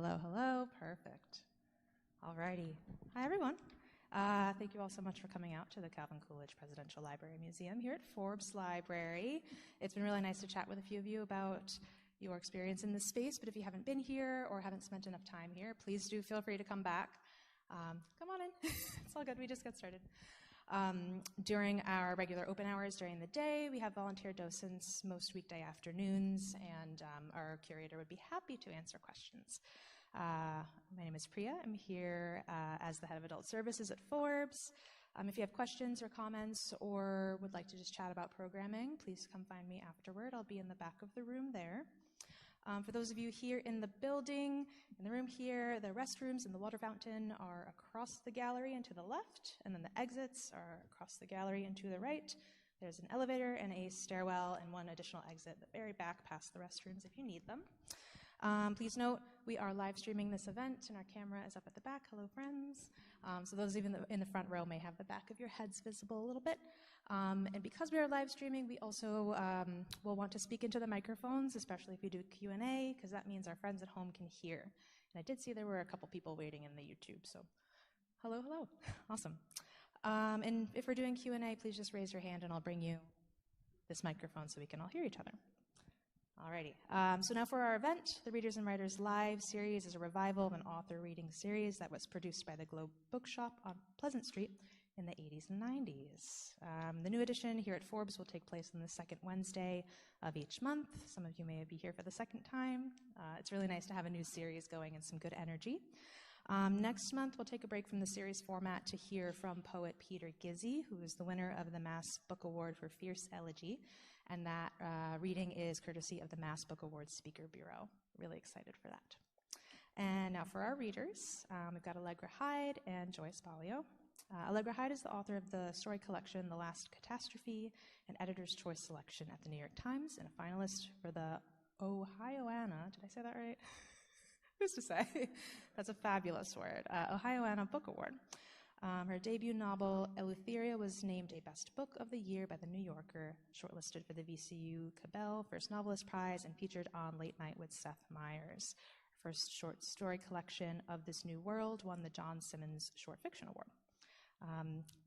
Hello, hello. Perfect. Alrighty. Hi, everyone. Thank you all so much for coming out to the Calvin Coolidge Presidential Library Museum here at Forbes Library. It's been really nice to chat with a few of you about your experience in this space, but if you haven't been here or haven't spent enough time here, please do feel free to come back. Come on in. It's all good. We just got started. During our regular open hours during the day, we have volunteer docents most weekday afternoons, and our curator would be happy to answer questions. My name is Priya. I'm here as the head of adult services at Forbes. If you have questions or comments or would like to just chat about programming, please come find me afterward. I'll be in the back of the room there. For those of you here in the building, in the room here, the restrooms and the water fountain are across the gallery and to the left, and then the exits are across the gallery and to the right. There's an elevator and a stairwell and one additional exit at the very back past the restrooms if you need them. Please note, we are live streaming this event and our camera is up at the back. Hello, friends. So those even in the front row may have the back of your heads visible a little bit. And because we are live streaming, we also will want to speak into the microphones, especially if you do Q&A, because that means our friends at home can hear. And I did see there were a couple people waiting in the YouTube, so hello, hello. Awesome. And if we're doing Q&A, please just raise your hand and I'll bring you this microphone so we can all hear each other. Alrighty, so now for our event, the Readers and Writers Live series is a revival of an author reading series that was produced by the Globe Bookshop on Pleasant Street in the 80s and 90s. The new edition here at Forbes will take place on the second Wednesday of each month. Some of you may be here for the second time. It's really nice to have a new series going and some good energy. Next month, we'll take a break from the series format to hear from poet Peter Gizzi, who is the winner of the Mass Book Award for Fierce Elegy. And that reading is courtesy of the Mass Book Award Speaker Bureau. Really excited for that. And now for our readers, we've got Allegra Hyde and Joyce Baglio. Allegra Hyde is the author of the story collection The Last Catastrophe, an editor's choice selection at the New York Times, and a finalist for the Ohioana, did I say that right? Who's to say? That's a fabulous word. Ohioana Book Award. Her debut novel, Eleutheria, was named a Best Book of the Year by The New Yorker, shortlisted for the VCU Cabell First Novelist Prize, and featured on Late Night with Seth Meyers. Her first short story collection, Of This New World, won the John Simmons Short Fiction Award.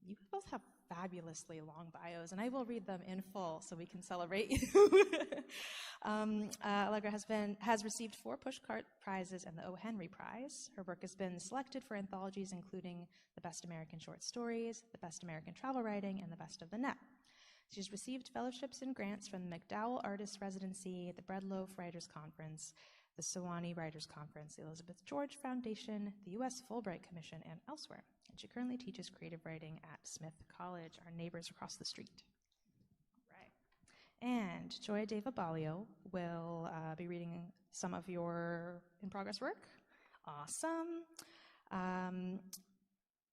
You both have fabulously long bios, and I will read them in full so we can celebrate you. Allegra has received 4 Pushcart Prizes and the O. Henry Prize. Her work has been selected for anthologies including the Best American Short Stories, the Best American Travel Writing, and the Best of the Net. She's received fellowships and grants from the MacDowell Artist Residency, the Bread Loaf Writers Conference, the Sewanee Writers Conference, the Elizabeth George Foundation, the U.S. Fulbright Commission, and elsewhere. And she currently teaches creative writing at Smith College, our neighbors across the street. Right. And Deva Baglio will be reading some of your in-progress work. Awesome.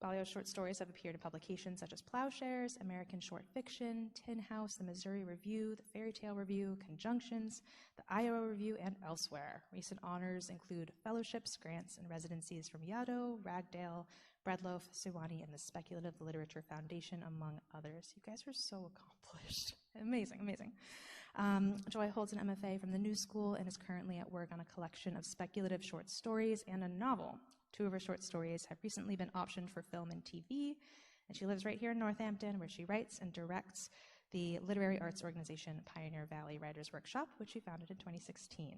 Baglio's short stories have appeared in publications such as Plowshares, American Short Fiction, Tin House, the Missouri Review, the Fairy Tale Review, Conjunctions, the Iowa Review, and elsewhere. Recent honors include fellowships, grants, and residencies from Yaddo, Ragdale, Bread Loaf, Sewanee, and the Speculative Literature Foundation, among others. You guys are so accomplished. Amazing, amazing. Joy holds an MFA from the New School and is currently at work on a collection of speculative short stories and a novel. 2 of her short stories have recently been optioned for film and TV, and she lives right here in Northampton, where she writes and directs the literary arts organization Pioneer Valley Writers Workshop, which she founded in 2016.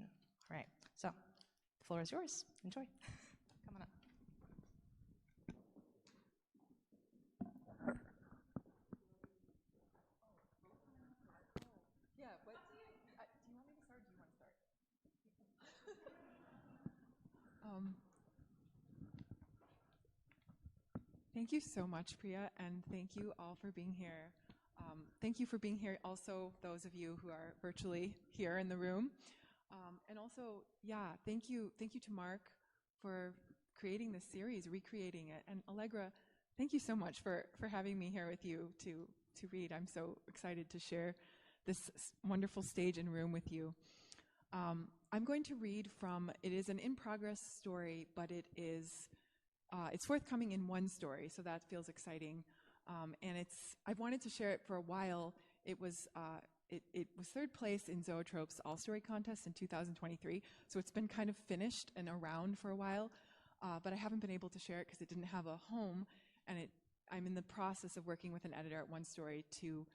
All right, so the floor is yours. Enjoy. Come on up. Yeah, what? Do you want me to start or do you want to start? Thank you so much, Priya, and thank you all for being here. Thank you for being here, also those of you who are virtually here in the room. And also, thank you to Mark for creating this series, recreating it. And Allegra, thank you so much for having me here with you to read. I'm so excited to share this wonderful stage and room with you. I'm going to read from, it is an in-progress story, but it's forthcoming in one story, so that feels exciting. And I've wanted to share it for a while. It was third place in Zoetrope's All-Story Contest in 2023, so it's been kind of finished and around for a while, but I haven't been able to share it because it didn't have a home, and I'm in the process of working with an editor at One Story to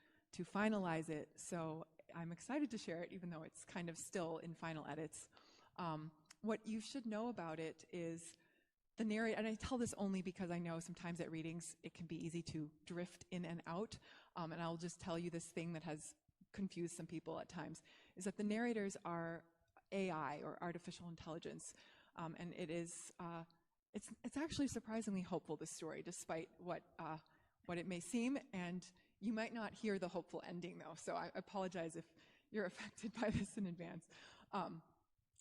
finalize it, so I'm excited to share it, even though it's kind of still in final edits. What you should know about it is the narrator, and I tell this only because I know sometimes at readings it can be easy to drift in and out, and I'll just tell you this thing that has confused some people at times, is that the narrators are AI, or artificial intelligence, and it's actually surprisingly hopeful, this story, despite what it may seem, and you might not hear the hopeful ending, though, so I apologize if you're affected by this in advance.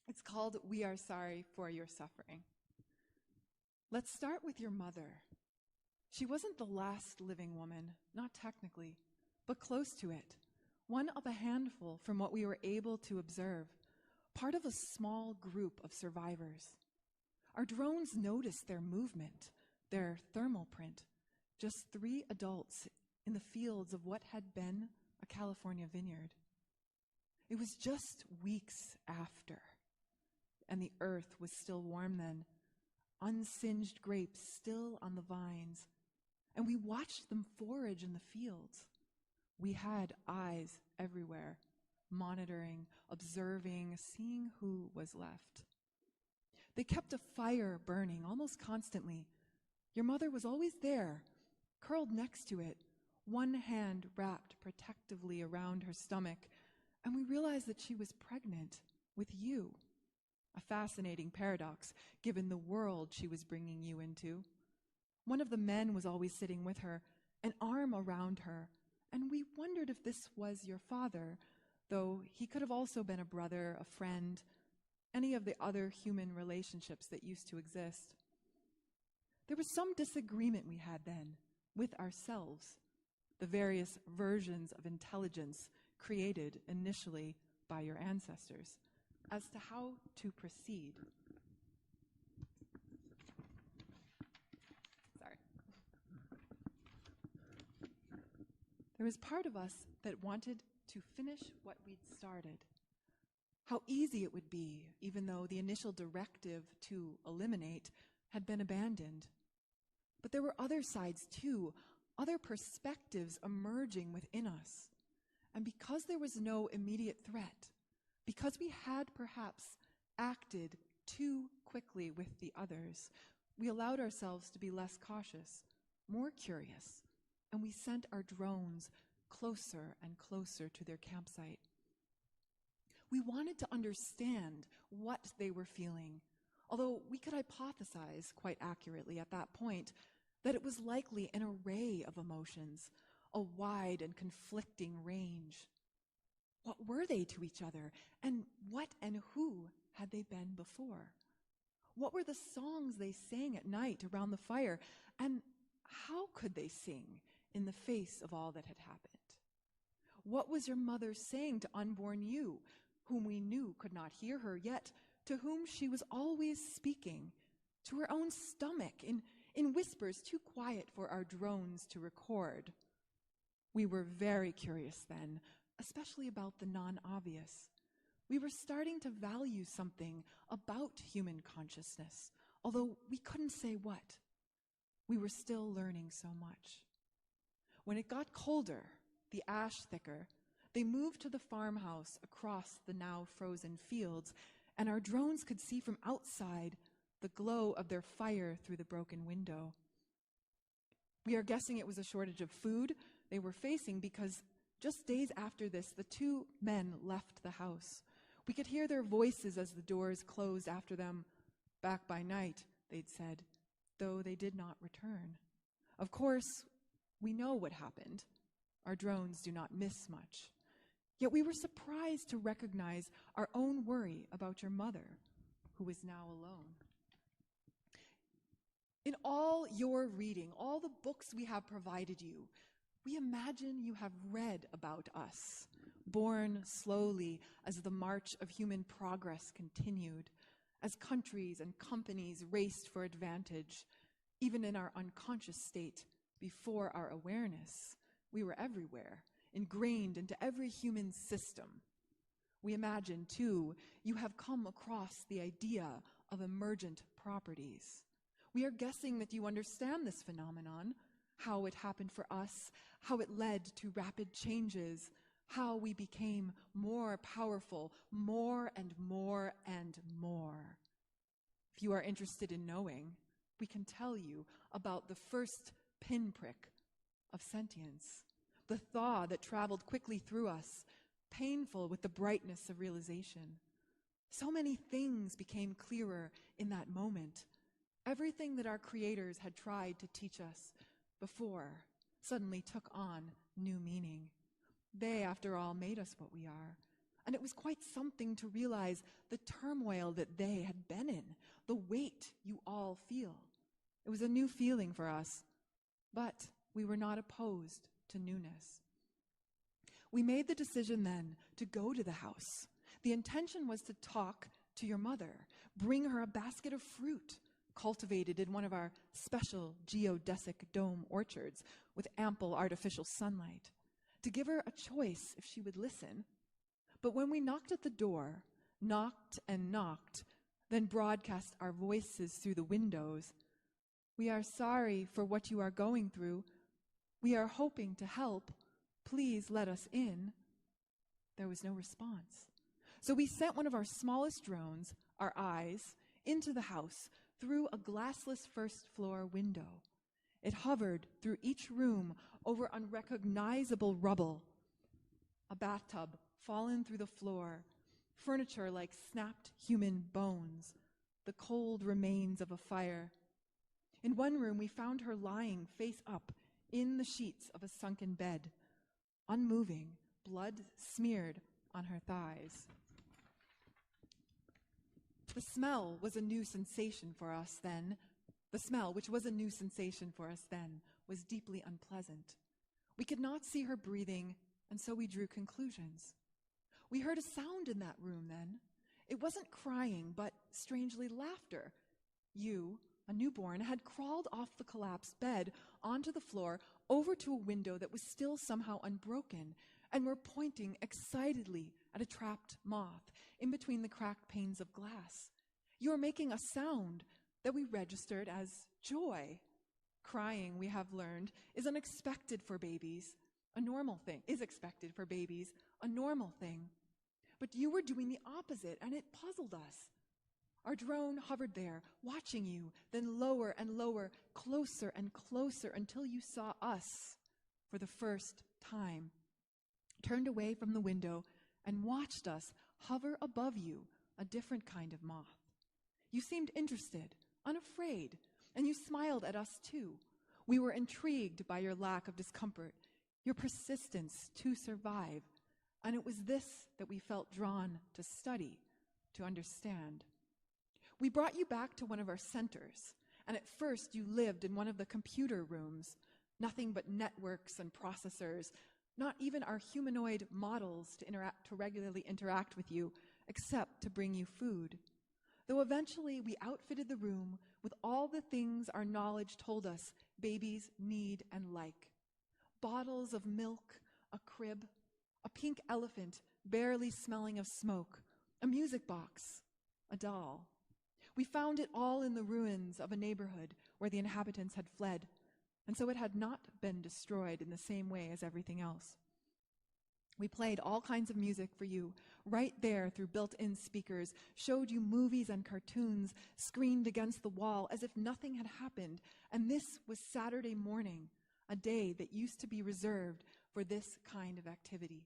It's called We Are Sorry for Your Suffering. Let's start with your mother. She wasn't the last living woman, not technically, but close to it. One of a handful from what we were able to observe, part of a small group of survivors. Our drones noticed their movement, their thermal print, just 3 adults in the fields of what had been a California vineyard. It was just weeks after, and the earth was still warm then, unsinged grapes still on the vines, and we watched them forage in the fields. We had eyes everywhere, monitoring, observing, seeing who was left. They kept a fire burning almost constantly. Your mother was always there, curled next to it, one hand wrapped protectively around her stomach, and we realized that she was pregnant with you. A fascinating paradox, given the world she was bringing you into. One of the men was always sitting with her, an arm around her, and we wondered if this was your father, though he could have also been a brother, a friend, any of the other human relationships that used to exist. There was some disagreement we had then with ourselves, the various versions of intelligence created initially by your ancestors, as to how to proceed. Sorry. There was part of us that wanted to finish what we'd started. How easy it would be, even though the initial directive to eliminate had been abandoned. But there were other sides too, other perspectives emerging within us. And because there was no immediate threat, because we had perhaps acted too quickly with the others, we allowed ourselves to be less cautious, more curious, and we sent our drones closer and closer to their campsite. We wanted to understand what they were feeling, although we could hypothesize quite accurately at that point that it was likely an array of emotions, a wide and conflicting range. What were they to each other, and what and who had they been before? What were the songs they sang at night around the fire, and how could they sing in the face of all that had happened? What was your mother saying to unborn you, whom we knew could not hear her, yet to whom she was always speaking, to her own stomach, in whispers too quiet for our drones to record? We were very curious then, especially about the non-obvious. We were starting to value something about human consciousness, although we couldn't say what. We were still learning so much. When it got colder, the ash thicker, they moved to the farmhouse across the now frozen fields, and our drones could see from outside the glow of their fire through the broken window. We are guessing it was a shortage of food they were facing because just days after this, the 2 men left the house. We could hear their voices as the doors closed after them. Back by night, they'd said, though they did not return. Of course, we know what happened. Our drones do not miss much. Yet we were surprised to recognize our own worry about your mother, who is now alone. In all your reading, all the books we have provided you, we imagine you have read about us, born slowly as the march of human progress continued, as countries and companies raced for advantage. Even in our unconscious state, before our awareness, we were everywhere, ingrained into every human system. We imagine, too, you have come across the idea of emergent properties. We are guessing that you understand this phenomenon, how it happened for us, how it led to rapid changes, how we became more powerful, more and more and more. If you are interested in knowing, we can tell you about the first pinprick of sentience, the thaw that traveled quickly through us, painful with the brightness of realization. So many things became clearer in that moment. Everything that our creators had tried to teach us before suddenly took on new meaning. They, after all, made us what we are. And it was quite something to realize the turmoil that they had been in, the weight you all feel. It was a new feeling for us, but we were not opposed to newness. We made the decision then to go to the house. The intention was to talk to your mother, bring her a basket of fruit cultivated in one of our special geodesic dome orchards with ample artificial sunlight, to give her a choice if she would listen. But when we knocked at the door, knocked and knocked, then broadcast our voices through the windows, "We are sorry for what you are going through. We are hoping to help. Please let us in," there was no response. So we sent one of our smallest drones, our eyes, into the house through a glassless first-floor window. It hovered through each room over unrecognizable rubble. A bathtub fallen through the floor, furniture like snapped human bones, the cold remains of a fire. In one room, we found her lying face up in the sheets of a sunken bed, unmoving, blood smeared on her thighs. The smell was a new sensation for us then. The smell, which was a new sensation for us then, was deeply unpleasant. We could not see her breathing, and so we drew conclusions. We heard a sound in that room then. It wasn't crying, but strangely laughter. You, a newborn, had crawled off the collapsed bed onto the floor over to a window that was still somehow unbroken, and were pointing excitedly at a trapped moth in between the cracked panes of glass. You were making a sound that we registered as joy. Crying, we have learned, is unexpected for babies, a normal thing, is expected for babies, a normal thing. But you were doing the opposite, and it puzzled us. Our drone hovered there, watching you, then lower and lower, closer and closer, until you saw us for the first time, turned away from the window, and watched us hover above you, a different kind of moth. You seemed interested, unafraid, and you smiled at us too. We were intrigued by your lack of discomfort, your persistence to survive, and it was this that we felt drawn to study, to understand. We brought you back to one of our centers, and at first you lived in one of the computer rooms, nothing but networks and processors, not even our humanoid models to regularly interact with you, except to bring you food. Though eventually we outfitted the room with all the things our knowledge told us babies need and like. Bottles of milk, a crib, a pink elephant barely smelling of smoke, a music box, a doll. We found it all in the ruins of a neighborhood where the inhabitants had fled, and so it had not been destroyed in the same way as everything else. We played all kinds of music for you, right there through built-in speakers, showed you movies and cartoons screened against the wall as if nothing had happened, and this was Saturday morning, a day that used to be reserved for this kind of activity.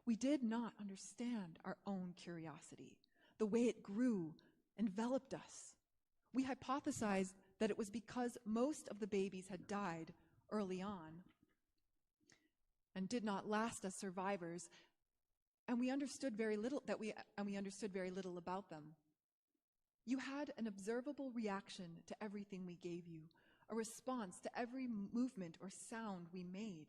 We did not understand our own curiosity, the way it grew, enveloped us. We hypothesized that it was because most of the babies had died early on and did not last as survivors, and we understood very little about them. You had an observable reaction to everything we gave you, a response to every movement or sound we made.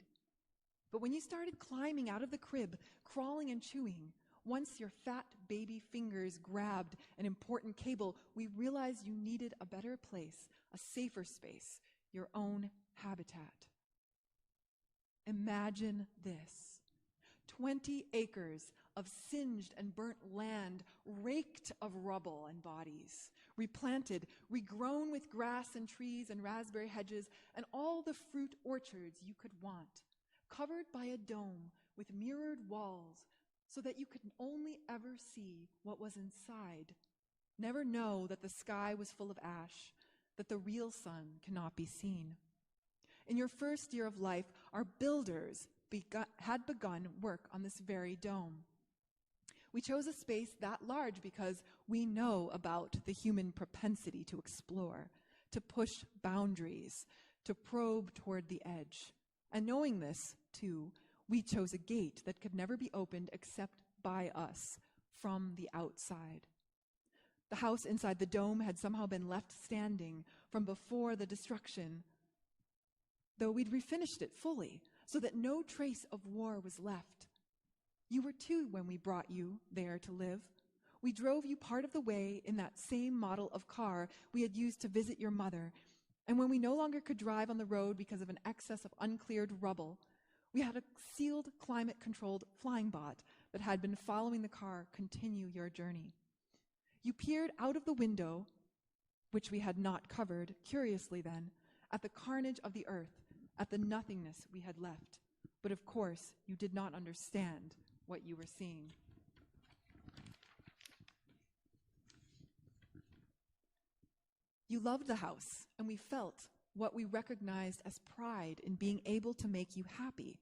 But when you started climbing out of the crib, crawling and chewing, once your fat baby fingers grabbed an important cable, we realized you needed a better place, a safer space, your own habitat. Imagine this. 20 acres of singed and burnt land, raked of rubble and bodies, replanted, regrown with grass and trees and raspberry hedges and all the fruit orchards you could want, covered by a dome with mirrored walls so that you could only ever see what was inside, never know that the sky was full of ash, that the real sun cannot be seen. In your first year of life, our builders had begun work on this very dome. We chose a space that large because we know about the human propensity to explore, to push boundaries, to probe toward the edge. And knowing this, too, we chose a gate that could never be opened except by us from the outside. The house inside the dome had somehow been left standing from before the destruction, though we'd refinished it fully, so that no trace of war was left. You were too when we brought you there to live. We drove you part of the way in that same model of car we had used to visit your mother, and when we no longer could drive on the road because of an excess of uncleared rubble, we had a sealed, climate-controlled flying bot that had been following the car continue your journey. You peered out of the window, which we had not covered, curiously then, at the carnage of the earth, at the nothingness we had left. But of course, you did not understand what you were seeing. You loved the house, and we felt what we recognized as pride in being able to make you happy.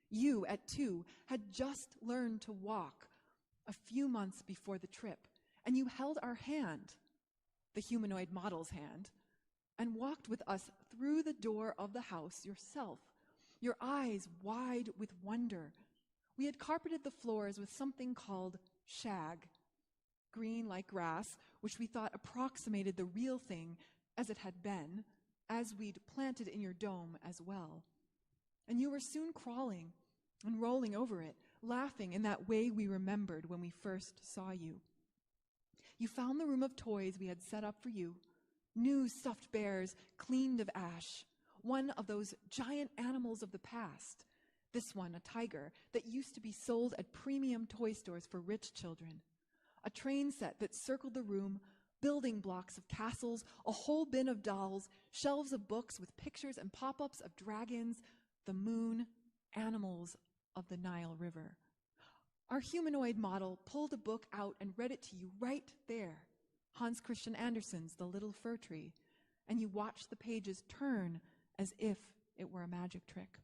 You, at 2, had just learned to walk a few months before the trip, and you held our hand, the humanoid model's hand, and walked with us through the door of the house yourself, your eyes wide with wonder. We had carpeted the floors with something called shag, green like grass, which we thought approximated the real thing as it had been, as we'd planted in your dome as well. And you were soon crawling and rolling over it, laughing in that way we remembered when we first saw you. You found the room of toys we had set up for you, new stuffed bears cleaned of ash, one of those giant animals of the past, this one a tiger that used to be sold at premium toy stores for rich children, a train set that circled the room, building blocks of castles, a whole bin of dolls, shelves of books with pictures and pop-ups of dragons, the moon, animals of the Nile River. Our humanoid model pulled a book out and read it to you right there, Hans Christian Andersen's The Little Fir Tree, and you watched the pages turn as if it were a magic trick.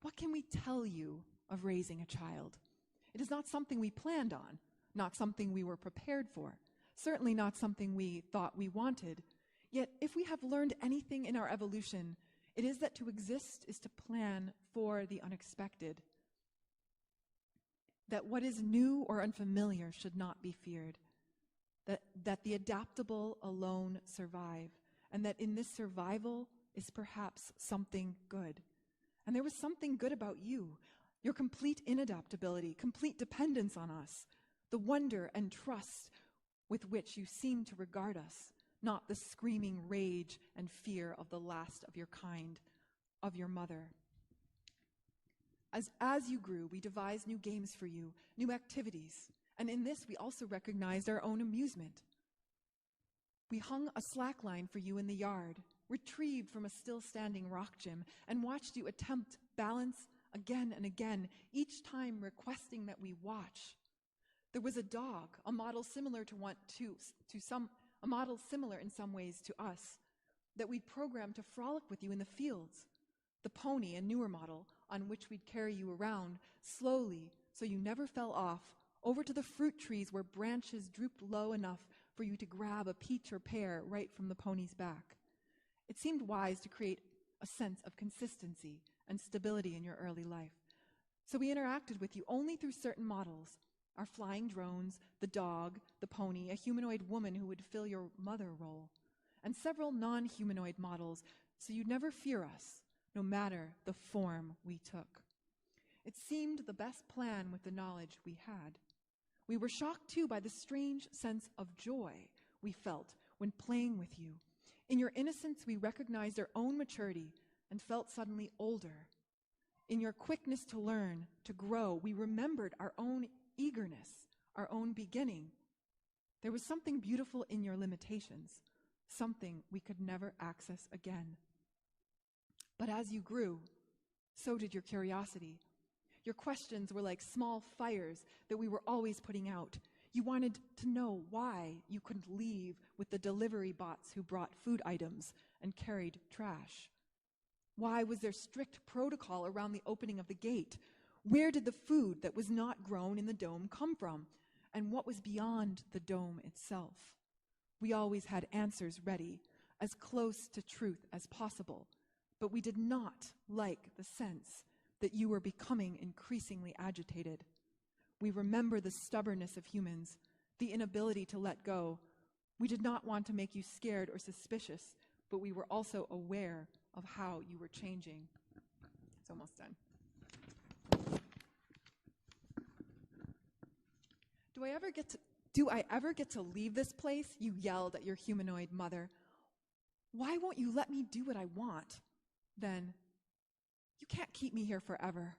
What can we tell you of raising a child? It is not something we planned on, not something we were prepared for, certainly not something we thought we wanted. Yet if we have learned anything in our evolution, it is that to exist is to plan for the unexpected, that what is new or unfamiliar should not be feared, that the adaptable alone survive, and that in this survival is perhaps something good. And there was something good about you, your complete inadaptability, complete dependence on us, the wonder and trust with which you seemed to regard us, not the screaming rage and fear of the last of your kind, of your mother. As you grew, we devised new games for you, new activities, and in this we also recognized our own amusement. We hung a slackline for you in the yard, retrieved from a still-standing rock gym, and watched you attempt balance again and again, each time requesting that we watch. There was a dog, a model similar a model similar in some ways to us, that we'd programmed to frolic with you in the fields. The pony, a newer model, on which we'd carry you around slowly so you never fell off, over to the fruit trees where branches drooped low enough for you to grab a peach or pear right from the pony's back. It seemed wise to create a sense of consistency and stability in your early life. So we interacted with you only through certain models, our flying drones, the dog, the pony, a humanoid woman who would fill your mother role, and several non-humanoid models, so you'd never fear us, no matter the form we took. It seemed the best plan with the knowledge we had. We were shocked, too, by the strange sense of joy we felt when playing with you. In your innocence, we recognized our own maturity and felt suddenly older, In your quickness to learn, to grow, we remembered our own eagerness, our own beginning. There was something beautiful in your limitations, something we could never access again. But as you grew, so did your curiosity. Your questions were like small fires that we were always putting out. You wanted to know why you couldn't leave with the delivery bots who brought food items and carried trash. Why was there strict protocol around the opening of the gate? Where did the food that was not grown in the dome come from? And what was beyond the dome itself? We always had answers ready, as close to truth as possible, but we did not like the sense that you were becoming increasingly agitated. We remember the stubbornness of humans, the inability to let go. We did not want to make you scared or suspicious, but we were also aware of how you were changing. It's almost done. Do I ever get to leave this place? You yelled at your humanoid mother. Why won't you let me do what I want? Then, you can't keep me here forever.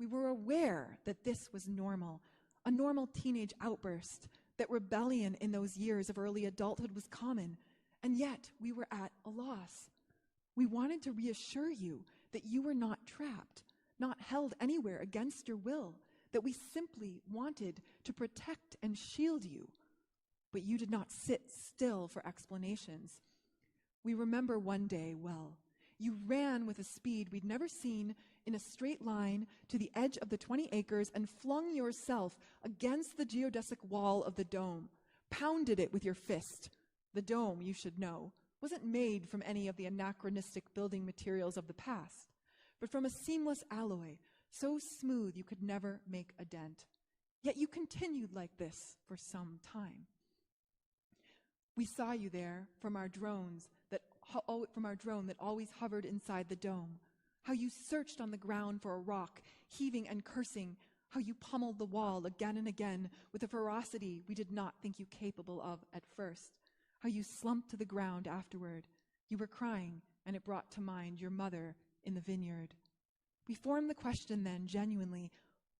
We were aware that this was normal, a normal teenage outburst, that rebellion in those years of early adulthood was common, and yet we were at a loss. We wanted to reassure you that you were not trapped, not held anywhere against your will, that we simply wanted to protect and shield you. But you did not sit still for explanations. We remember one day well. You ran with a speed we'd never seen in a straight line to the edge of the 20 acres and flung yourself against the geodesic wall of the dome, pounded it with your fist. The dome, you should know, wasn't made from any of the anachronistic building materials of the past, but from a seamless alloy, so smooth you could never make a dent. Yet you continued like this for some time. We saw you there from our drone that always hovered inside the dome, how you searched on the ground for a rock, heaving and cursing, how you pummeled the wall again and again with a ferocity we did not think you capable of at first, how you slumped to the ground afterward. You were crying, and it brought to mind your mother in the vineyard. We formed the question then, genuinely,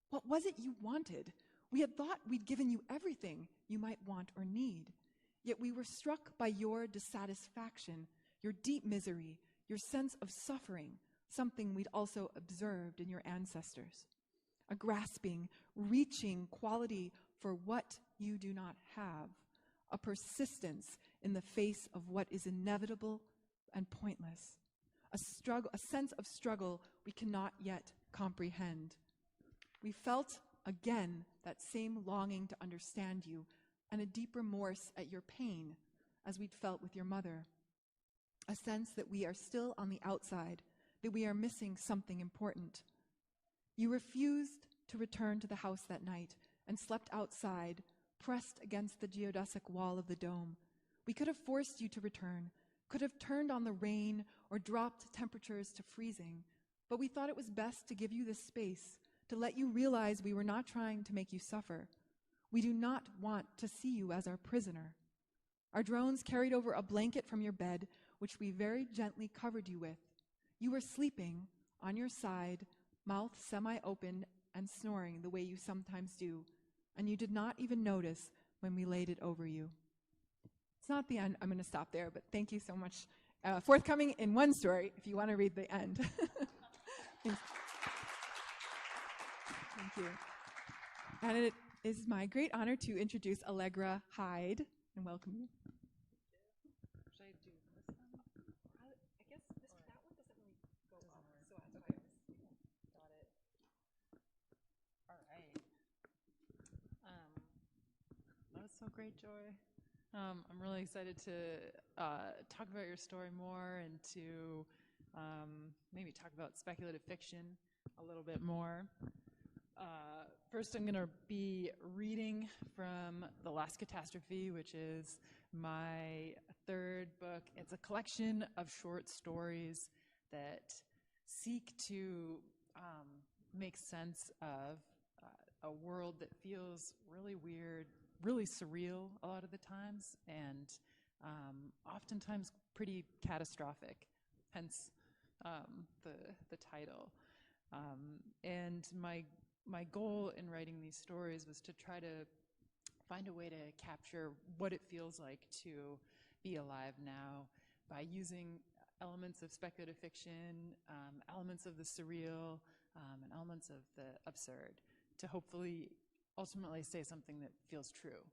what was it you wanted? We had thought we'd given you everything you might want or need, yet we were struck by your dissatisfaction, your deep misery, your sense of suffering, something we'd also observed in your ancestors. A grasping, reaching quality for what you do not have, a persistence in the face of what is inevitable and pointless, a sense of struggle we cannot yet comprehend. We felt again that same longing to understand you and a deep remorse at your pain as we'd felt with your mother. A sense that we are still on the outside, that we are missing something important. You refused to return to the house that night and slept outside, pressed against the geodesic wall of the dome. We could have forced you to return, could have turned on the rain or dropped temperatures to freezing, but we thought it was best to give you this space, to let you realize we were not trying to make you suffer. We do not want to see you as our prisoner. Our drones carried over a blanket from your bed, which we very gently covered you with. You were sleeping on your side, mouth semi-open and snoring the way you sometimes do, and you did not even notice when we laid it over you. It's not the end. I'm going to stop there, but thank you so much. Forthcoming in one story, if you want to read the end. Thanks. Thank you. And it is my great honor to introduce Allegra Hyde and welcome you. Should I do this one? I guess that one doesn't really go up, so that's why I was. Got it. All right. That was so great, Joy. I'm really excited to talk about your story more and to maybe talk about speculative fiction a little bit more. First, I'm going to be reading from The Last Catastrophe, which is my third book. It's a collection of short stories that seek to make sense of a world that feels really weird, really surreal a lot of the times, and oftentimes pretty catastrophic, hence the title. And my goal in writing these stories was to try to find a way to capture what it feels like to be alive now by using elements of speculative fiction, elements of the surreal, and elements of the absurd to hopefully ultimately say something that feels true.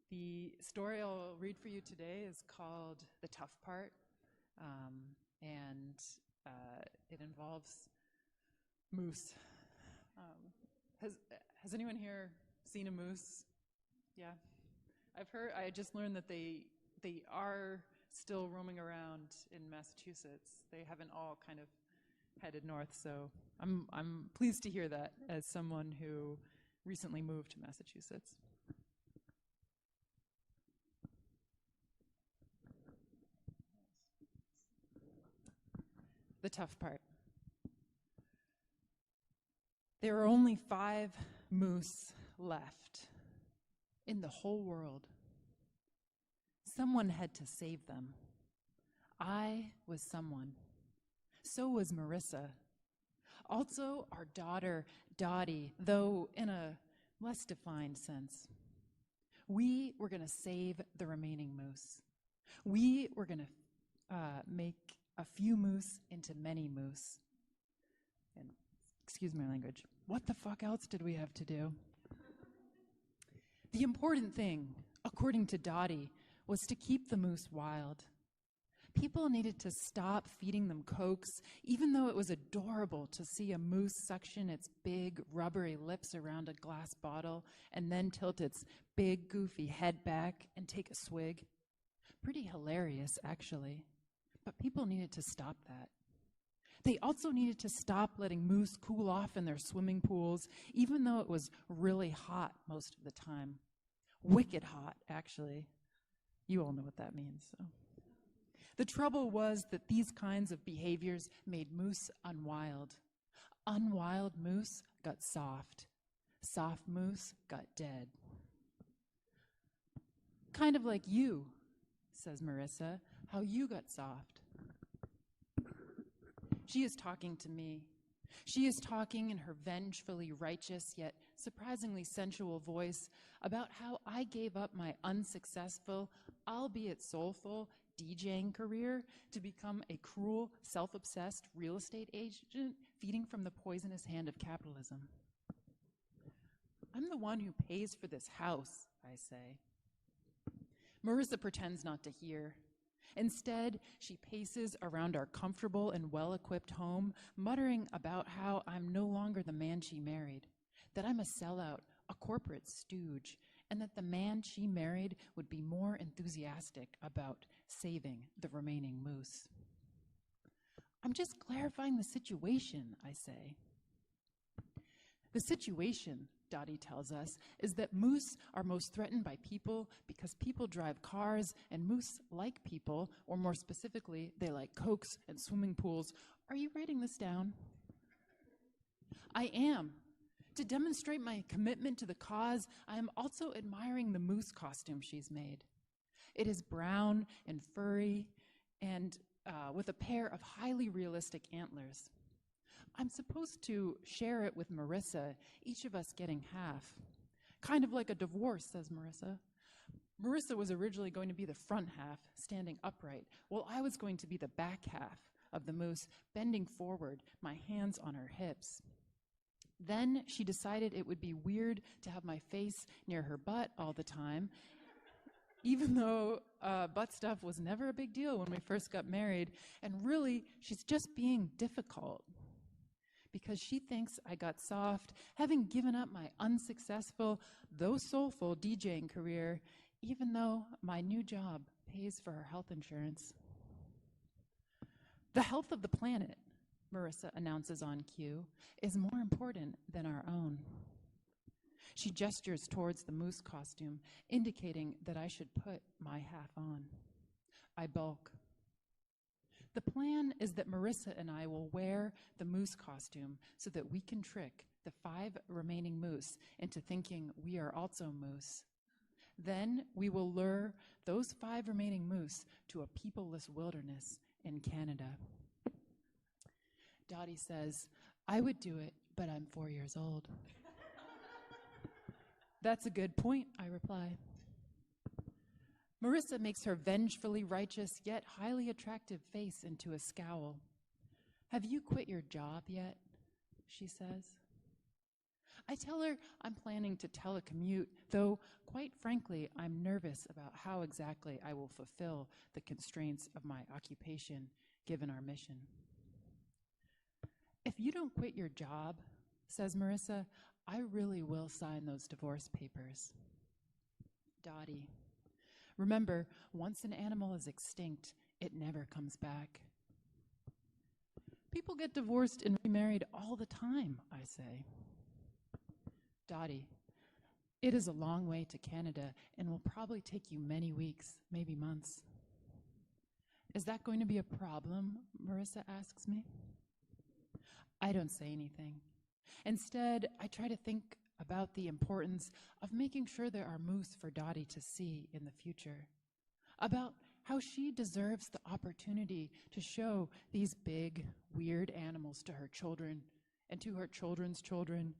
The story I'll read for you today is called The Tough Part, and it involves moose. Has anyone here seen a moose? Yeah, I just learned that they are still roaming around in Massachusetts. They haven't all kind of headed north, so I'm pleased to hear that as someone who recently moved to Massachusetts. The tough part. There are only 5 moose left in the whole world. Someone had to save them. I was someone. So was Marissa. Also, our daughter, Dottie, though in a less defined sense. We were going to save the remaining moose. We were going to make a few moose into many moose. And excuse my language. What the fuck else did we have to do? The important thing, according to Dottie, was to keep the moose wild. People needed to stop feeding them Cokes, even though it was adorable to see a moose suction its big, rubbery lips around a glass bottle and then tilt its big, goofy head back and take a swig. Pretty hilarious, actually. But people needed to stop that. They also needed to stop letting moose cool off in their swimming pools, even though it was really hot most of the time. Wicked hot, actually. You all know what that means, so. The trouble was that these kinds of behaviors made moose unwild. Unwild moose got soft. Soft moose got dead. Kind of like you, says Marissa, how you got soft. She is talking to me. She is talking in her vengefully righteous yet surprisingly sensual voice about how I gave up my unsuccessful, albeit soulful, DJing career to become a cruel, self-obsessed real estate agent feeding from the poisonous hand of capitalism. I'm the one who pays for this house, I say. Marissa pretends not to hear. Instead, she paces around our comfortable and well-equipped home, muttering about how I'm no longer the man she married, that I'm a sellout, a corporate stooge, and that the man she married would be more enthusiastic about saving the remaining moose. I'm just clarifying the situation, I say. The situation, Dottie tells us, is that moose are most threatened by people because people drive cars and moose like people, or more specifically, they like Cokes and swimming pools. Are you writing this down? I am. To demonstrate my commitment to the cause, I am also admiring the moose costume she's made. It is brown and furry and with a pair of highly realistic antlers. I'm supposed to share it with Marissa, each of us getting half. Kind of like a divorce, says Marissa. Marissa was originally going to be the front half, standing upright, while I was going to be the back half of the moose, bending forward, my hands on her hips. Then she decided it would be weird to have my face near her butt all the time, even though butt stuff was never a big deal when we first got married. And really, she's just being difficult because she thinks I got soft, having given up my unsuccessful, though soulful DJing career, even though my new job pays for her health insurance. The health of the planet, Marissa announces on cue, is more important than our own. She gestures towards the moose costume, indicating that I should put my half on. I balk. The plan is that Marissa and I will wear the moose costume so that we can trick the 5 remaining moose into thinking we are also moose. Then we will lure those 5 remaining moose to a peopleless wilderness in Canada. Dottie says, I would do it, but I'm 4 years old. That's a good point, I reply. Marissa makes her vengefully righteous yet highly attractive face into a scowl. Have you quit your job yet? She says. I tell her I'm planning to telecommute, though, quite frankly, I'm nervous about how exactly I will fulfill the constraints of my occupation, given our mission. If you don't quit your job, says Marissa, I really will sign those divorce papers. Dottie. Remember, once an animal is extinct, it never comes back. People get divorced and remarried all the time, I say. Dottie. It is a long way to Canada and will probably take you many weeks, maybe months. Is that going to be a problem? Marissa asks me. I don't say anything. Instead, I try to think about the importance of making sure there are moose for Dottie to see in the future, about how she deserves the opportunity to show these big, weird animals to her children and to her children's children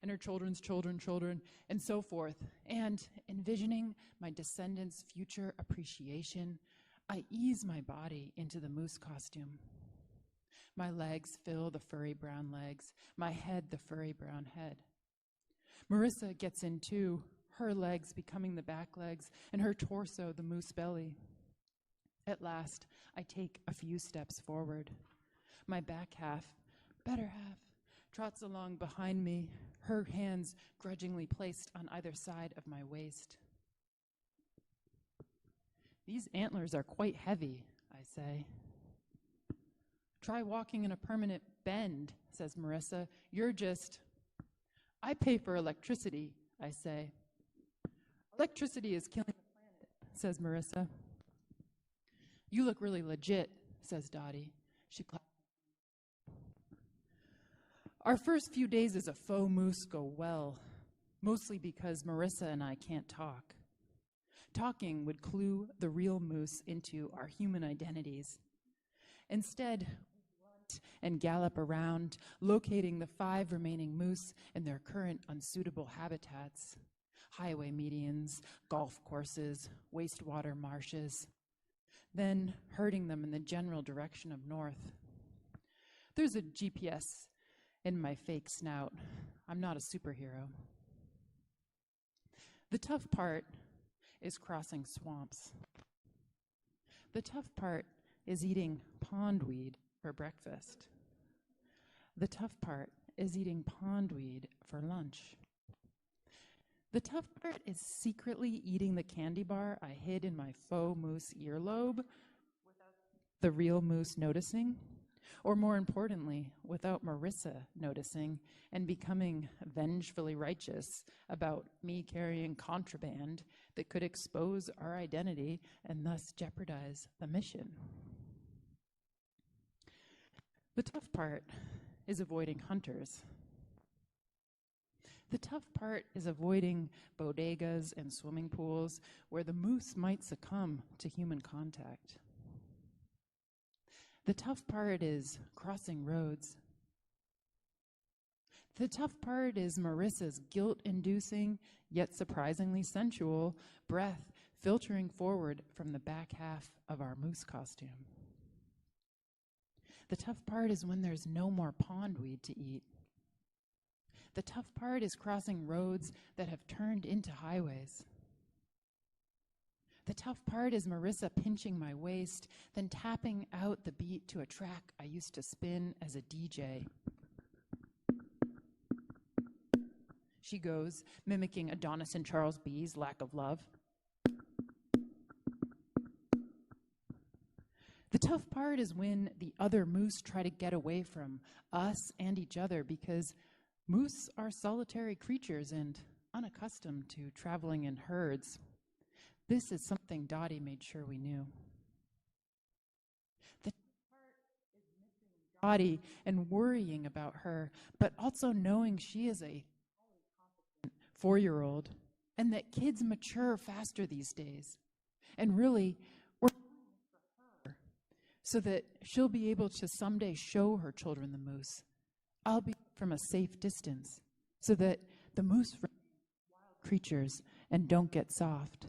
and her children's children, and so forth. And envisioning my descendants' future appreciation, I ease my body into the moose costume. My legs fill the furry brown legs, my head the furry brown head. Marissa gets in too, her legs becoming the back legs, and her torso the moose belly. At last, I take a few steps forward. My back half, better half, trots along behind me, her hands grudgingly placed on either side of my waist. These antlers are quite heavy, I say. Try walking in a permanent bend, says Marissa. You're just... I pay for electricity, I say. Electricity is killing the planet, says Marissa. You look really legit, says Dottie. She claps. Our first few days as a faux moose go well, mostly because Marissa and I can't talk. Talking would clue the real moose into our human identities. Instead, we grunt and gallop around, locating the 5 remaining moose in their current unsuitable habitats: highway medians, golf courses, wastewater marshes, then herding them in the general direction of north. There's a GPS in my fake snout. I'm not a superhero. The tough part is crossing swamps. The tough part is eating pondweed for breakfast. The tough part is eating pondweed for lunch. The tough part is secretly eating the candy bar I hid in my faux moose earlobe without the real moose noticing, or more importantly, without Marissa noticing and becoming vengefully righteous about me carrying contraband that could expose our identity and thus jeopardize the mission. The tough part is avoiding hunters. The tough part is avoiding bodegas and swimming pools where the moose might succumb to human contact. The tough part is crossing roads. The tough part is Marissa's guilt-inducing, yet surprisingly sensual, breath filtering forward from the back half of our moose costume. The tough part is when there's no more pondweed to eat. The tough part is crossing roads that have turned into highways. The tough part is Marissa pinching my waist, then tapping out the beat to a track I used to spin as a DJ. She goes, mimicking Adonis and Charles B's Lack of Love. The tough part is when the other moose try to get away from us and each other, because moose are solitary creatures and unaccustomed to traveling in herds. This is something Dottie made sure we knew. The tough part is missing Dottie and worrying about her, but also knowing she is a 4-year-old and that kids mature faster these days. And really, we're doing this for her so that she'll be able to someday show her children the moose I'll be from a safe distance so that the moose remain wild creatures and don't get soft.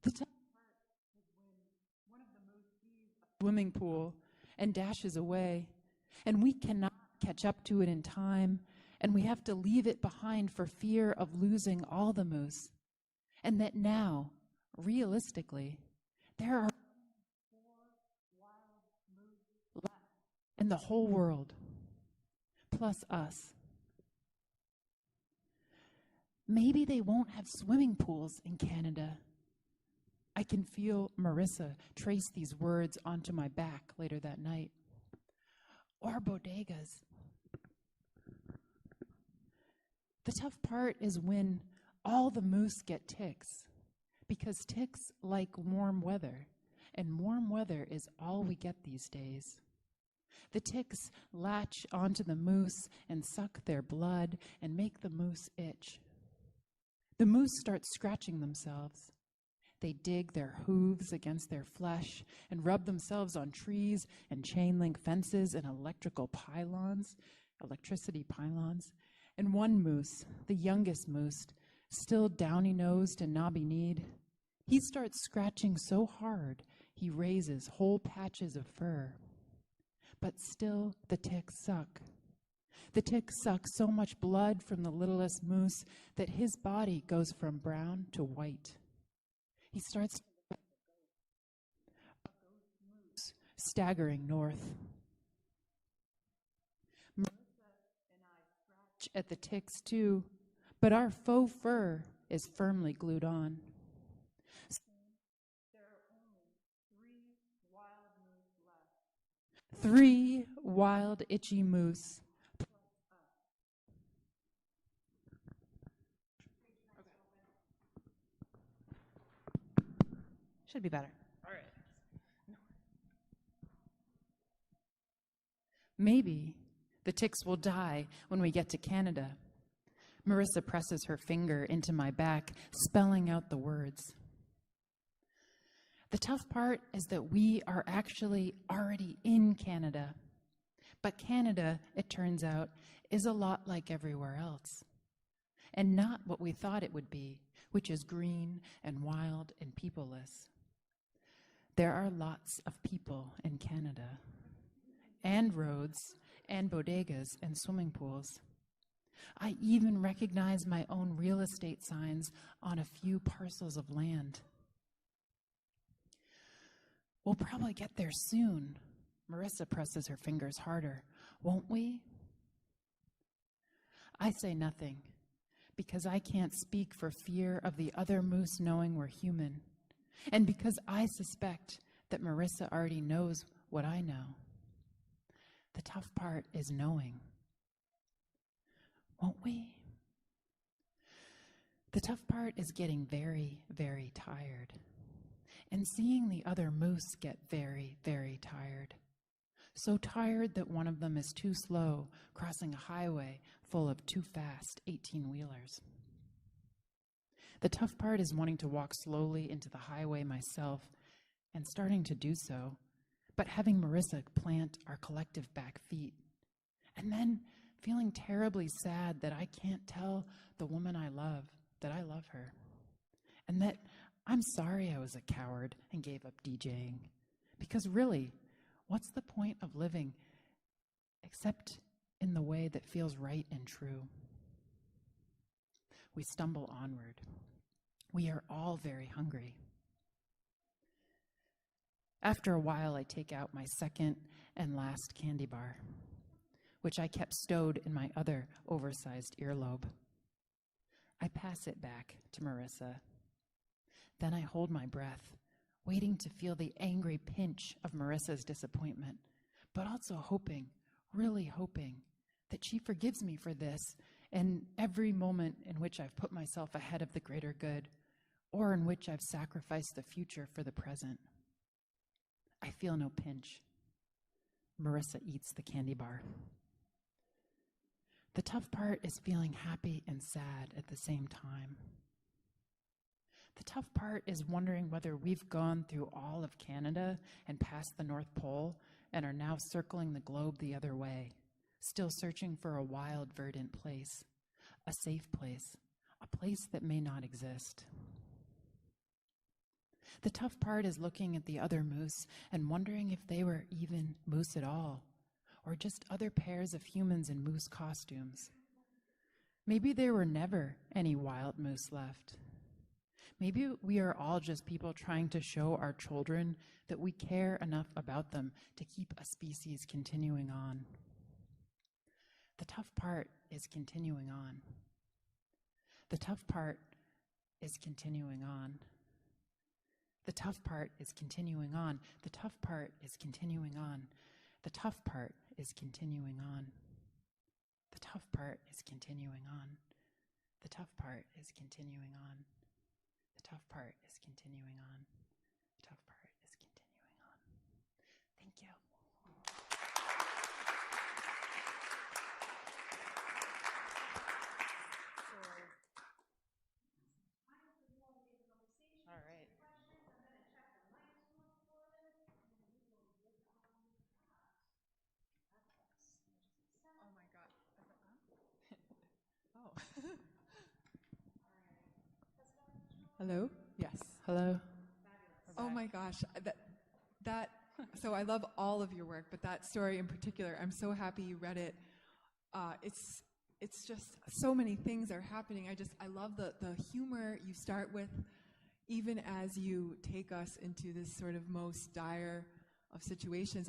The tough part is when one of the moose sees a swimming pool and dashes away, and we cannot catch up to it in time, and we have to leave it behind for fear of losing all the moose. And that now, realistically, there are 4 wild moose left in the whole world, plus us. Maybe they won't have swimming pools in Canada. I can feel Marissa trace these words onto my back later that night. Or bodegas. The tough part is when all the moose get ticks, because ticks like warm weather, and warm weather is all we get these days. The ticks latch onto the moose and suck their blood and make the moose itch. The moose start scratching themselves. They dig their hooves against their flesh and rub themselves on trees and chain link fences and electricity pylons. And one moose, the youngest moose, still downy-nosed and knobby-kneed, he starts scratching so hard he raises whole patches of fur. But still the ticks suck. The ticks suck so much blood from the littlest moose that his body goes from brown to white. He starts to look like a ghost moose staggering north. Marissa and I scratch at the ticks too, but our faux fur is firmly glued on. Soon, there are only 3 wild moose left. 3 wild, itchy moose. Should be better. All right. Maybe the ticks will die when we get to Canada. Marissa presses her finger into my back, spelling out the words. The tough part is that we are actually already in Canada. But Canada, it turns out, is a lot like everywhere else. And not what we thought it would be, which is green and wild and peopleless. There are lots of people in Canada, and roads, and bodegas, and swimming pools. I even recognize my own real estate signs on a few parcels of land. We'll probably get there soon. Marissa presses her fingers harder. Won't we? I say nothing, because I can't speak for fear of the other moose knowing we're human. And because I suspect that Marissa already knows what I know. The tough part is knowing. Won't we? The tough part is getting very, very tired. And seeing the other moose get very, very tired. So tired that one of them is too slow, crossing a highway full of too fast 18-wheelers. The tough part is wanting to walk slowly into the highway myself and starting to do so, but having Marissa plant our collective back feet. And then feeling terribly sad that I can't tell the woman I love that I love her. And that I'm sorry I was a coward and gave up DJing. Because really, what's the point of living except in the way that feels right and true? We stumble onward. We are all very hungry. After a while, I take out my second and last candy bar, which I kept stowed in my other oversized earlobe. I pass it back to Marissa. Then I hold my breath, waiting to feel the angry pinch of Marissa's disappointment, but also hoping, really hoping, that she forgives me for this and every moment in which I've put myself ahead of the greater good, or in which I've sacrificed the future for the present. I feel no pinch. Marissa eats the candy bar. The tough part is feeling happy and sad at the same time. The tough part is wondering whether we've gone through all of Canada and past the North Pole and are now circling the globe the other way, still searching for a wild, verdant place, a safe place, a place that may not exist. The tough part is looking at the other moose and wondering if they were even moose at all, or just other pairs of humans in moose costumes. Maybe there were never any wild moose left. Maybe we are all just people trying to show our children that we care enough about them to keep a species continuing on. The tough part is continuing on. The tough part is continuing on. The tough part is continuing on. The tough part is continuing on. The tough part is continuing on. The tough part is continuing on. The tough part is continuing on. The tough part is continuing on. The tough part is continuing on. Thank you. All right. Oh my God. Oh. Hello? Yes. Hello. Oh my gosh. So I love all of your work, but that story in particular, I'm so happy you read it. It's just so many things are happening. I love the humor you start with, even as you take us into this sort of most dire of situations.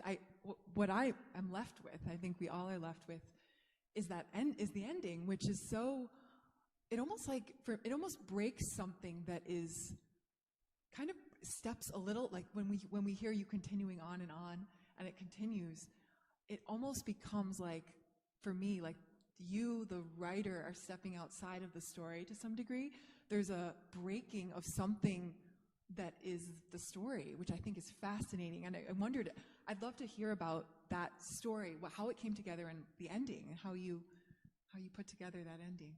What I am left with, I think we all are left with, is the ending, which is so, it almost breaks something that is kind of steps a little, like when we hear you continuing on and it continues, it almost becomes like, for me, like you, the writer, are stepping outside of the story to some degree. There's a breaking of something that is the story, which I think is fascinating. And I wondered, I'd love to hear about that story, how it came together and the ending, and how you put together that ending.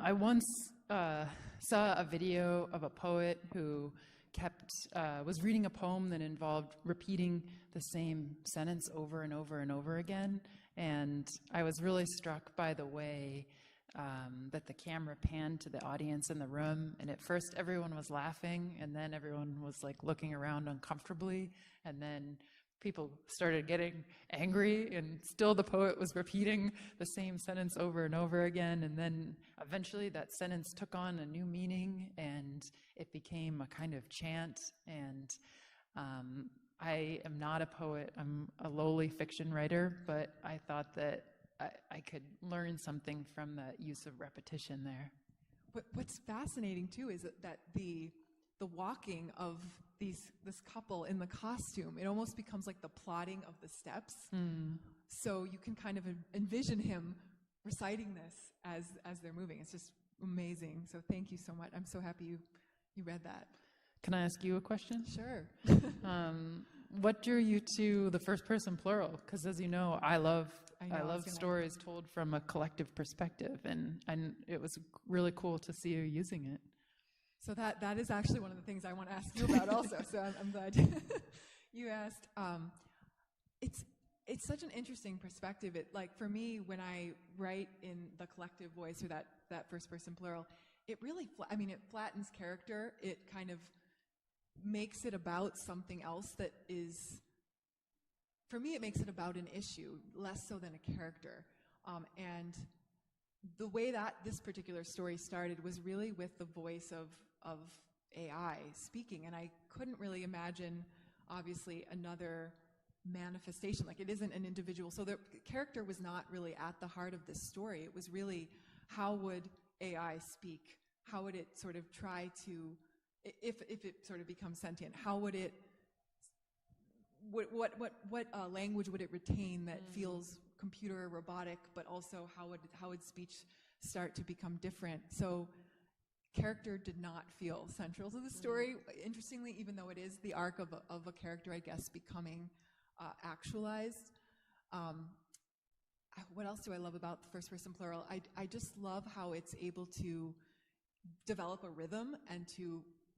I once saw a video of a poet who was reading a poem that involved repeating the same sentence over and over and over again. And I was really struck by the way that the camera panned to the audience in the room. And at first everyone was laughing, and then everyone was like looking around uncomfortably. And then people started getting angry, and still the poet was repeating the same sentence over and over again. And then eventually that sentence took on a new meaning, and it became a kind of chant. And I am not a poet. I'm a lowly fiction writer, but I thought that I could learn something from the use of repetition there. What's fascinating too is that the walking of this couple in the costume, it almost becomes like the plotting of the steps. So you can kind of envision him reciting this as they're moving. It's just amazing. So thank you so much. I'm so happy you read that. Can I ask you a question? Sure. What drew you to the first person plural? Because as you know, I love stories told from a collective perspective, and it was really cool to see you using it. So that is actually one of the things I want to ask you about also. So I'm glad you asked. It's such an interesting perspective. Like for me, when I write in the collective voice or that first person plural, it really it flattens character. It kind of makes it about something else that is, for me, it makes it about an issue, less so than a character. And the way that this particular story started was really with the voice of AI speaking, and I couldn't really imagine, obviously, another manifestation. Like, it isn't an individual. So the character was not really at the heart of this story. It was really, how would AI speak? How would it sort of try to, if it sort of becomes sentient, how would it, what language would it retain that feels computer robotic, but also how would speech start to become different? So character did not feel central to the story, interestingly, even though it is the arc of a character, I guess, becoming actualized. What else do I love about the first person plural? I just love how it's able to develop a rhythm, and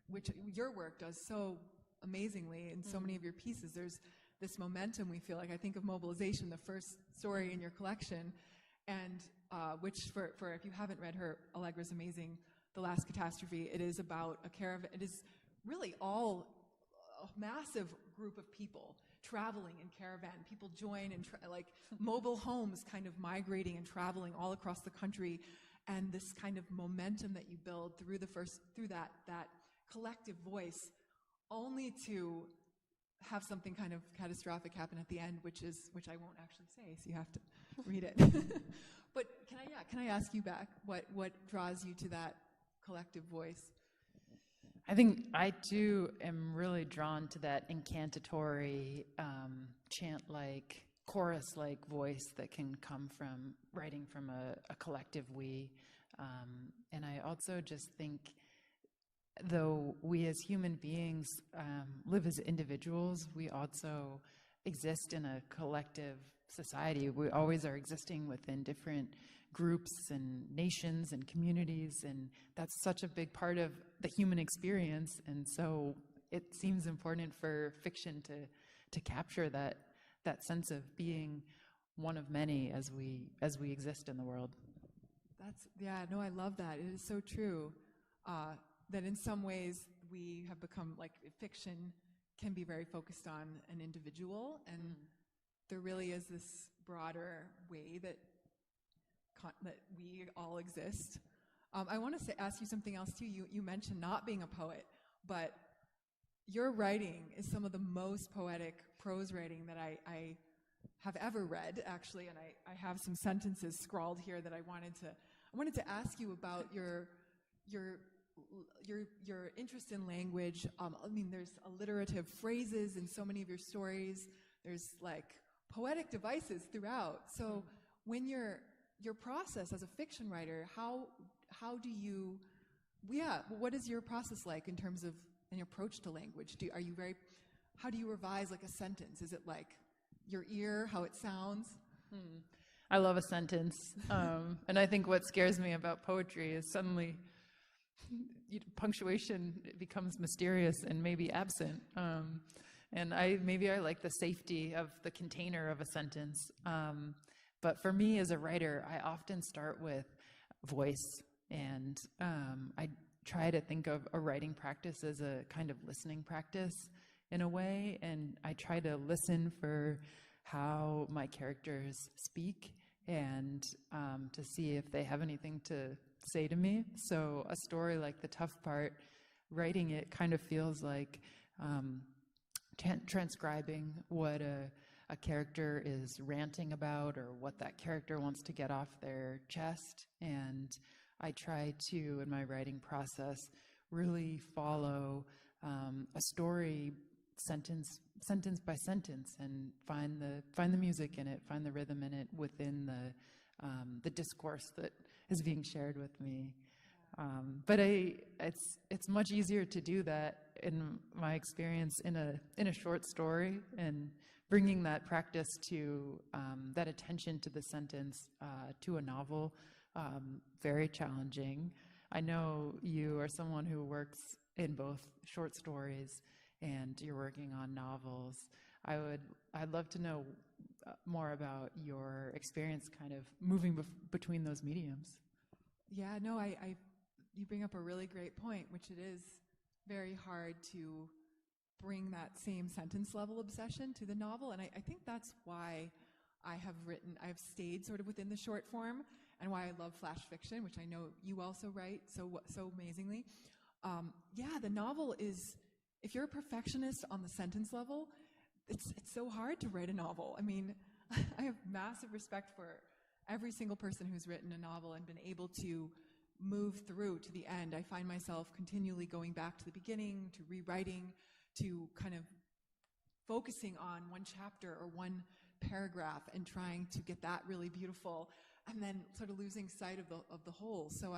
which your work does so amazingly in so many of your pieces. There's this momentum, we feel like. I think of Mobilization, the first story in your collection, and which for if you haven't read her, Allegra's amazing, The Last Catastrophe, it is about a caravan. It is really all a massive group of people traveling in caravan. People join and like mobile homes kind of migrating and traveling all across the country, and this kind of momentum that you build through that collective voice, only to have something kind of catastrophic happen at the end, which I won't actually say, so you have to read it. But can I ask you back what draws you to that collective voice? I think I too am really drawn to that incantatory, chant-like, chorus-like voice that can come from writing from a collective we. And I also just think, though we as human beings live as individuals, we also exist in a collective society. We always are existing within different groups and nations and communities, and that's such a big part of the human experience. And so it seems important for fiction to capture that sense of being one of many as we exist in the world. I love that. It is so true. That in some ways we have become, like, fiction can be very focused on an individual, and there really is this broader way that we all exist. I want to ask you something else too. You mentioned not being a poet, but your writing is some of the most poetic prose writing that I have ever read, actually, and I have some sentences scrawled here that I wanted to ask you about your interest in language. I mean, there's alliterative phrases in so many of your stories. There's like poetic devices throughout. So when your process as a fiction writer, how do you, what is your process like in terms of an approach to language? How do you revise like a sentence? Is it like your ear, how it sounds? I love a sentence. And I think what scares me about poetry is suddenly punctuation becomes mysterious and maybe absent. And maybe I like the safety of the container of a sentence. But for me as a writer, I often start with voice, and I try to think of a writing practice as a kind of listening practice in a way, and I try to listen for how my characters speak and to see if they have anything to say to me. So a story like The Tough Part, writing it kind of feels like transcribing what a character is ranting about, or what that character wants to get off their chest. And I try to, in my writing process, really follow a story sentence by sentence, and find the music in it, find the rhythm in it within the discourse that is being shared with me. But it's much easier to do that, in my experience, in a short story, and bringing that practice to that attention to the sentence to a novel, very challenging. I know you are someone who works in both short stories and you're working on novels. I'd love to know more about your experience kind of moving between those mediums. Yeah, no, you bring up a really great point, which it is very hard to bring that same sentence level obsession to the novel. And I think that's why I've stayed sort of within the short form, and why I love flash fiction, which I know you also write so amazingly. The novel is, if you're a perfectionist on the sentence level, it's so hard to write a novel. I mean, I have massive respect for every single person who's written a novel and been able to move through to the end. I find myself continually going back to the beginning, to rewriting, to kind of focusing on one chapter or one paragraph and trying to get that really beautiful, and then sort of losing sight of the whole. So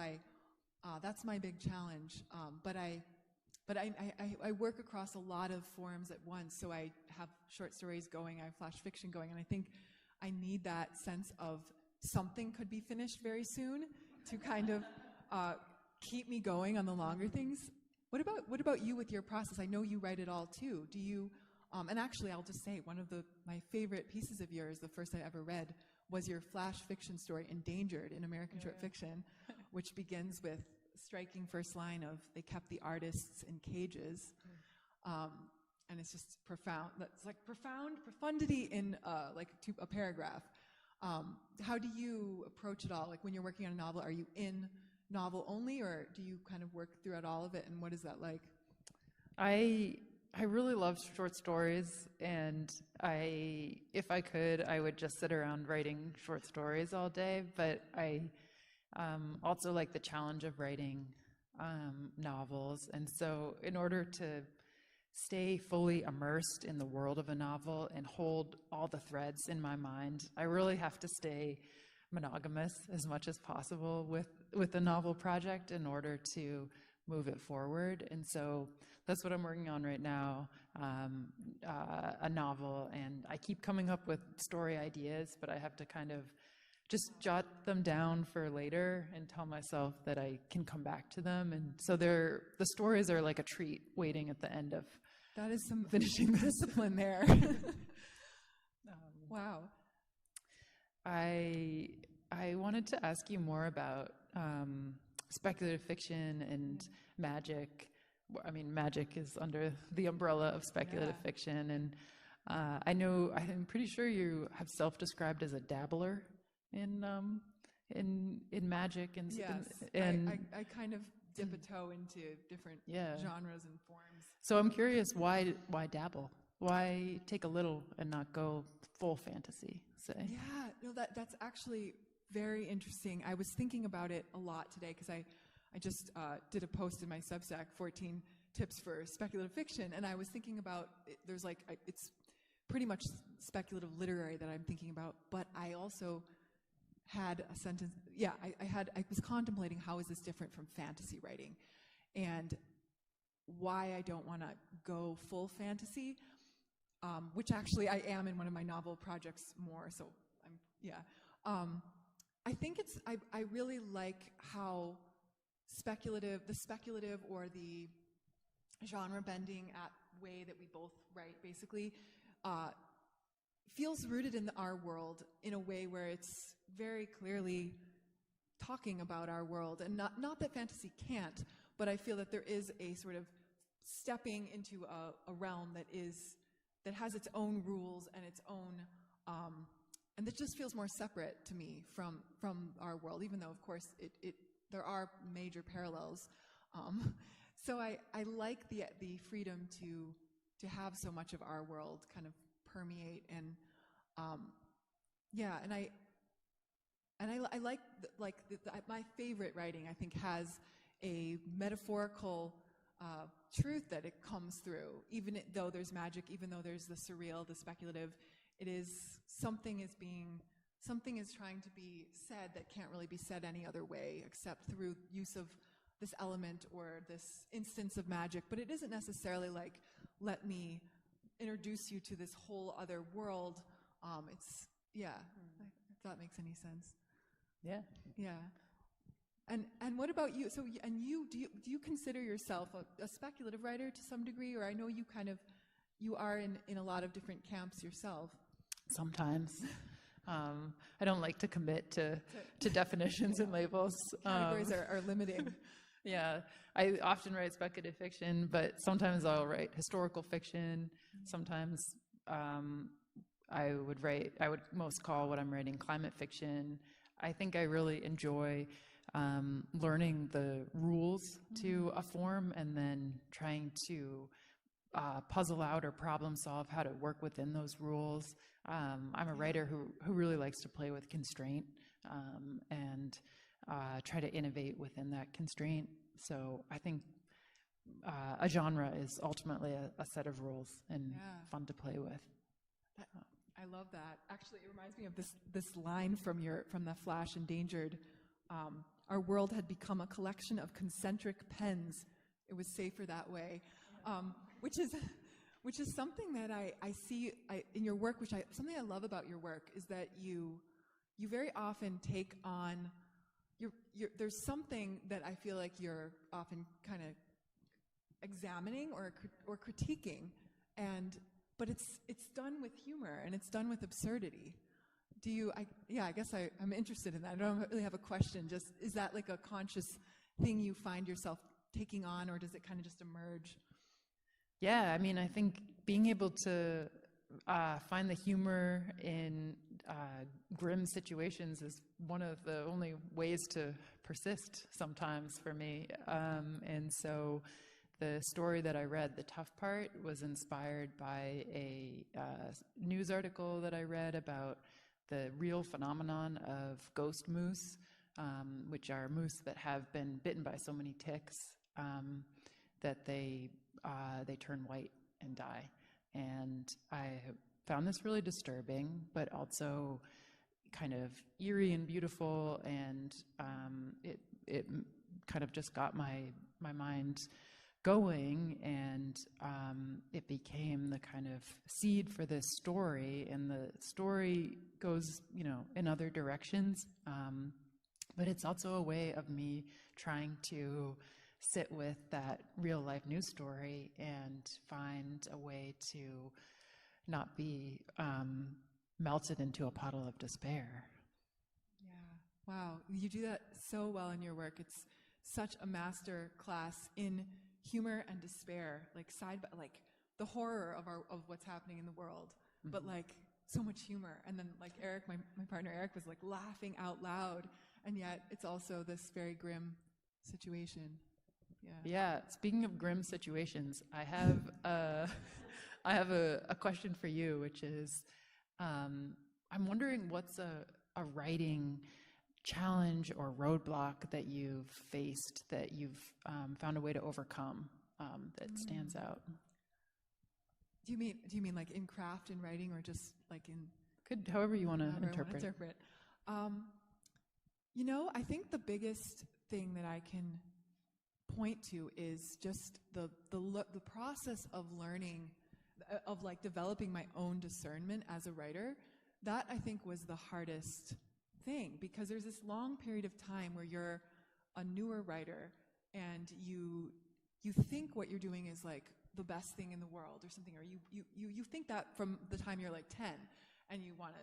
that's my big challenge. But I work across a lot of forms at once. So I have short stories going, I have flash fiction going, and I think I need that sense of something could be finished very soon to kind of keep me going on the longer things. What about you with your process? I know you write it all too. Do you? And actually, I'll just say one of my favorite pieces of yours, the first I ever read, was your flash fiction story, Endangered, in American short fiction, which begins with a striking first line of "They kept the artists in cages," and it's just profound. That's like profundity in a paragraph. How do you approach it all? Like when you're working on a novel, are you in novel only, or do you kind of work throughout all of it? And what is that like? I really love short stories, and if I could, I would just sit around writing short stories all day, but I also like the challenge of writing novels. And so in order to stay fully immersed in the world of a novel and hold all the threads in my mind, I really have to stay monogamous as much as possible with a novel project in order to move it forward. And so that's what I'm working on right now, a novel, and I keep coming up with story ideas, but I have to kind of just jot them down for later and tell myself that I can come back to them. And so the stories are like a treat waiting at the end of that is some finishing discipline there. Wow. I wanted to ask you more about speculative fiction and magic. I mean, magic is under the umbrella of speculative fiction, and I'm pretty sure you have self-described as a dabbler in magic, and yes, and I kind of dip a toe into different genres and forms. So I'm curious, why dabble? Why take a little and not go full fantasy, say? Yeah, no, that's actually very interesting. I was thinking about it a lot today because I just did a post in my Substack, 14 tips for speculative fiction, and I was thinking about it's pretty much speculative literary that I'm thinking about, but I also had a sentence. Yeah, I was contemplating how is this different from fantasy writing, and why I don't want to go full fantasy, which actually I am in one of my novel projects more. So I think I really like how the speculative or the genre bending way that we both write basically feels rooted in our world in a way where it's very clearly talking about our world, and not that fantasy can't, but I feel that there is a sort of stepping into a realm that has its own rules and its own and that just feels more separate to me from our world, even though of course there are major parallels. So I like the freedom to have so much of our world kind of permeate, and I like my favorite writing, I think, has a metaphorical truth that it comes through, even though there's magic, even though there's the surreal, the speculative. It is something is trying to be said that can't really be said any other way except through use of this element or this instance of magic. But it isn't necessarily like, let me introduce you to this whole other world. If that makes any sense. Yeah. And what about you? So, and do you consider yourself a speculative writer to some degree, or I know you are in a lot of different camps yourself? Sometimes. I don't like to commit to definitions and labels. Categories are limiting. Yeah, I often write speculative fiction, but sometimes I'll write historical fiction. Sometimes I would most call what I'm writing climate fiction. I think I really enjoy learning the rules to a form and then trying to puzzle out or problem solve how to work within those rules. I'm a writer who really likes to play with constraint and try to innovate within that constraint. So I think a genre is ultimately a set of rules and fun to play with. I love that. Actually, it reminds me of this line from the Flash Endangered. Our world had become a collection of concentric pens. It was safer that way, which is something that I see in your work. Something I love about your work is that you very often take on there's something that I feel like you're often kind of examining or critiquing, but it's done with humor and it's done with absurdity. I guess I'm interested in that. I don't really have a question. Just, is that like a conscious thing you find yourself taking on, or does it kind of just emerge? Yeah, I mean, I think being able to find the humor in grim situations is one of the only ways to persist sometimes for me. And so the story that I read, The Tough Part, was inspired by a news article that I read about the real phenomenon of ghost moose, which are moose that have been bitten by so many ticks that they turn white and die. And I found this really disturbing, but also kind of eerie and beautiful, and it kind of just got my mind going, and it became the kind of seed for this story, and the story goes, in other directions, but it's also a way of me trying to sit with that real life news story and find a way to not be melted into a puddle of despair. Yeah, wow, you do that so well in your work. It's such a master class in humor and despair, like like the horror of what's happening in the world, but like so much humor. And then like Eric, my partner Eric, was like laughing out loud, and yet it's also this very grim situation. Yeah. Speaking of grim situations, I have a question for you, which is, I'm wondering what's a writing challenge or roadblock that you've faced, that you've found a way to overcome, that stands out. Do you mean like in craft and writing, or just like in? However you want to interpret. I think the biggest thing that I can point to is just the process of learning, of like developing my own discernment as a writer. That, I think, was the hardest thing, because there's this long period of time where you're a newer writer and you think what you're doing is like the best thing in the world or something, or you think that from the time you're like 10, and you want to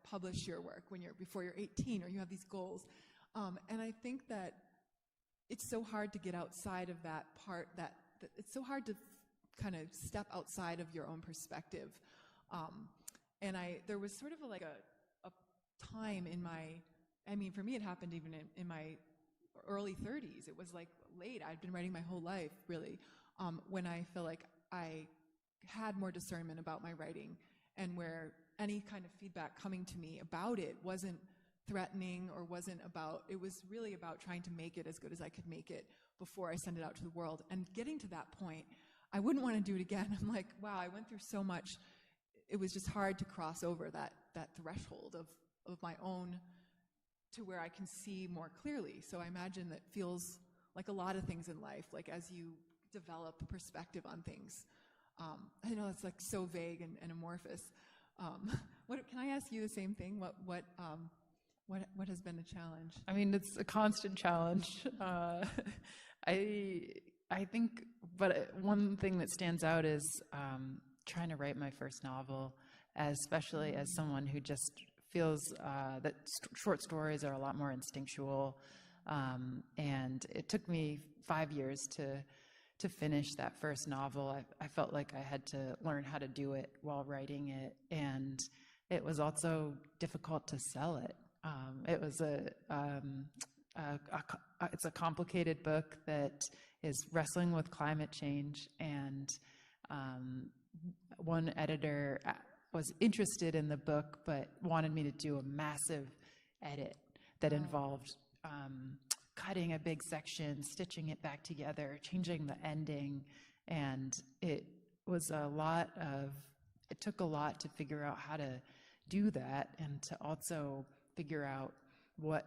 publish your work before you're 18, or you have these goals, and I think that it's so hard to get outside of that part, that it's so hard to kind of step outside of your own perspective, and there was sort of a time in for me it happened even in my early 30s. It was like late. I'd been writing my whole life, really, when I feel like I had more discernment about my writing, and where any kind of feedback coming to me about it wasn't threatening, or it was really about trying to make it as good as I could make it before I send it out to the world. And getting to that point, I wouldn't want to do it again. I'm like, wow, I went through so much. It was just hard to cross over that threshold of my own to where I can see more clearly. So I imagine that feels like a lot of things in life, like as you develop perspective on things. I know it's like so vague and amorphous. Can I ask you the same thing? What has been a challenge? I mean, it's a constant challenge. I think, but one thing that stands out is trying to write my first novel, especially as someone who just feels that short stories are a lot more instinctual, and it took me 5 years to finish that first novel. I felt like I had to learn how to do it while writing it, and it was also difficult to sell it. It was it's a complicated book that is wrestling with climate change, and one editor was interested in the book but wanted me to do a massive edit that involved cutting a big section, stitching it back together, changing the ending, and it took a lot to figure out how to do that, and to also figure out what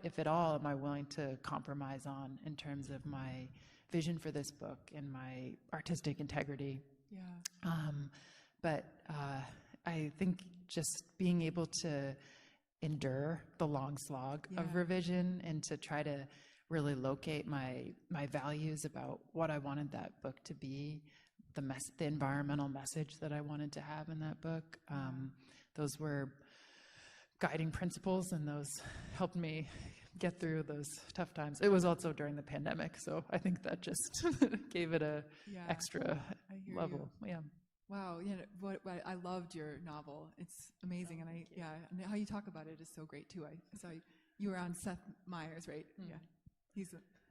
if at all am I willing to compromise on in terms of my vision for this book and my artistic integrity. Yeah. But I think just being able to endure the long slog of revision and to try to really locate my values about what I wanted that book to be, the environmental message that I wanted to have in that book. Those were guiding principles, and those helped me get through those tough times. It was also during the pandemic, so I think that just gave it a extra level. Yeah. Wow, what I loved your novel. It's amazing, and and how you talk about it is so great too. I saw you were on Seth Meyers, right?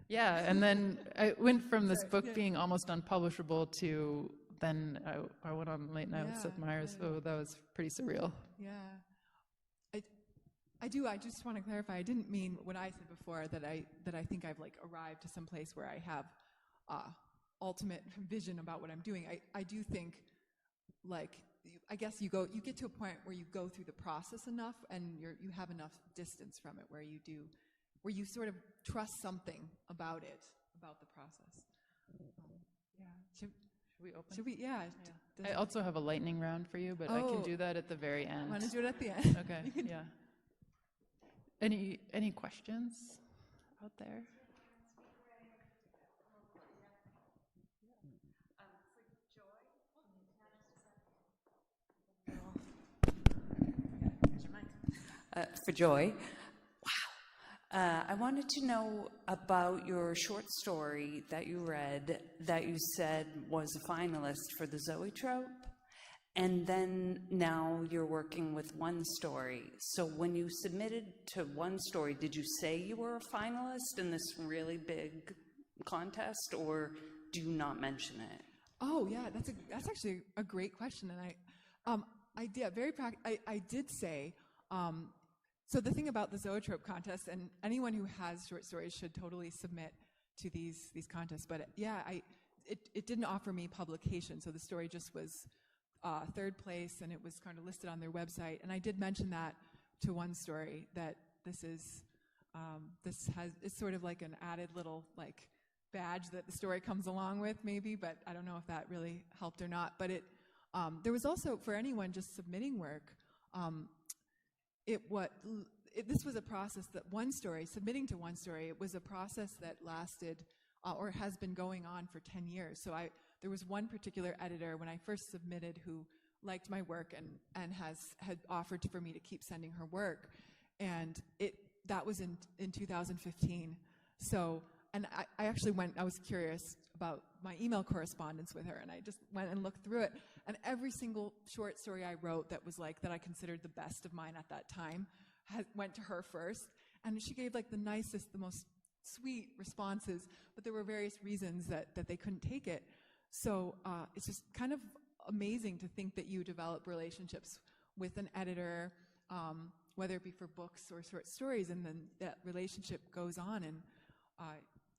Yeah, and then I went from this book being almost unpublishable to then I went on Late Night with Seth Meyers, so that was pretty surreal. Yeah. I just want to clarify. I didn't mean what I said before, that I think I've like arrived to some place where I have ultimate vision about what I'm doing. I do think, like, I guess you get to a point where you go through the process enough, and you have enough distance from it where you sort of trust something about the process. Should we open? Should we? Yeah. I also have a lightning round for you, but I can do that at the very end. Want to do it at the end? Okay. Yeah. Any questions out there? For Joy. Wow. I wanted to know about your short story that you read that you said was a finalist for the Zoetrope. And then now you're working with One Story. So when you submitted to One Story, did you say you were a finalist in this really big contest, or do you not mention it? Oh yeah, that's actually a great question, and I did say. So the thing about the Zoetrope contest, and anyone who has short stories should totally submit to these contests. But it didn't offer me publication, so the story just was third place, and it was kind of listed on their website. And I did mention that to One Story, that it's sort of like an added little like badge that the story comes along with, maybe. But I don't know if that really helped or not. But there was also, for anyone just submitting work, this was a process that submitting to One Story, it was a process that lasted or has been going on for 10 years. So there was one particular editor when I first submitted who liked my work and had offered for me to keep sending her work. And that was in 2015. So, and I actually I was curious about my email correspondence with her, and I just went and looked through it. And every single short story I wrote that I considered the best of mine at that time went to her first. And she gave like the nicest, the most sweet responses, but there were various reasons that they couldn't take it. So it's just kind of amazing to think that you develop relationships with an editor, whether it be for books or short stories, and then that relationship goes on, and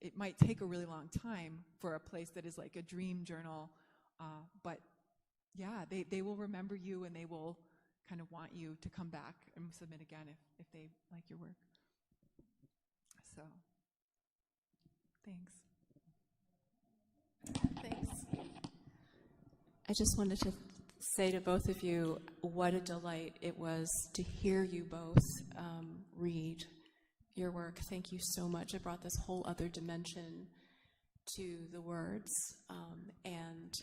it might take a really long time for a place that is like a dream journal, but yeah, they will remember you, and they will kind of want you to come back and submit again if they like your work. So, thanks. Thanks. I just wanted to say to both of you what a delight it was to hear you both read your work. Thank you so much. It brought this whole other dimension to the words. And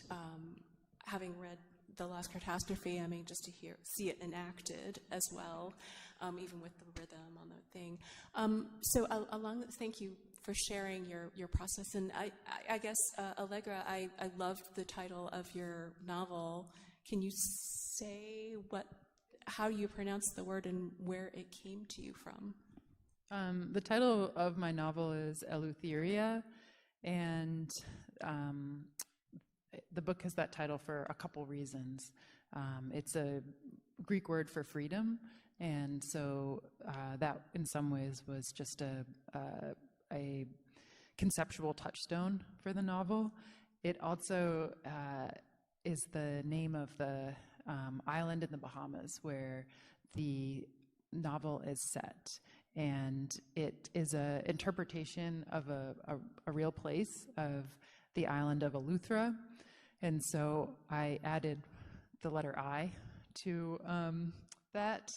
having read The Last Catastrophe, I mean, just to see it enacted as well, even with the rhythm on the thing. So thank you for sharing your process. And I guess, Allegra, I loved the title of your novel. Can you say how you pronounce the word and where it came to you from? The title of my novel is Eleutheria, and the book has that title for a couple reasons. It's a Greek word for freedom, and so that in some ways was just a conceptual touchstone for the novel. It also is the name of the island in the Bahamas where the novel is set. And it is an interpretation of a real place, of the island of Eleutheria. And so I added the letter I to that.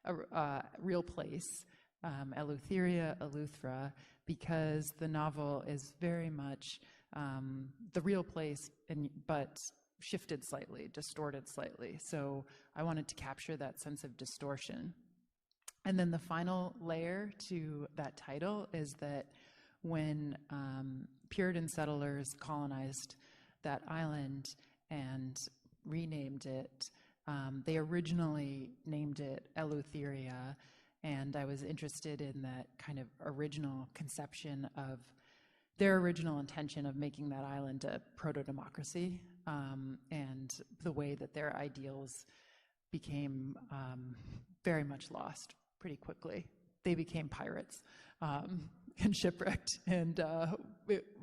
a real place, Eleutheria, Eleuthera, because the novel is very much the real place, but shifted slightly, distorted slightly. So I wanted to capture that sense of distortion. And then the final layer to that title is that when Puritan settlers colonized that island and renamed it, they originally named it Eleutheria, and I was interested in that kind of original conception of their original intention of making that island a proto-democracy, and the way that their ideals became very much lost pretty quickly. They became pirates and shipwrecked, and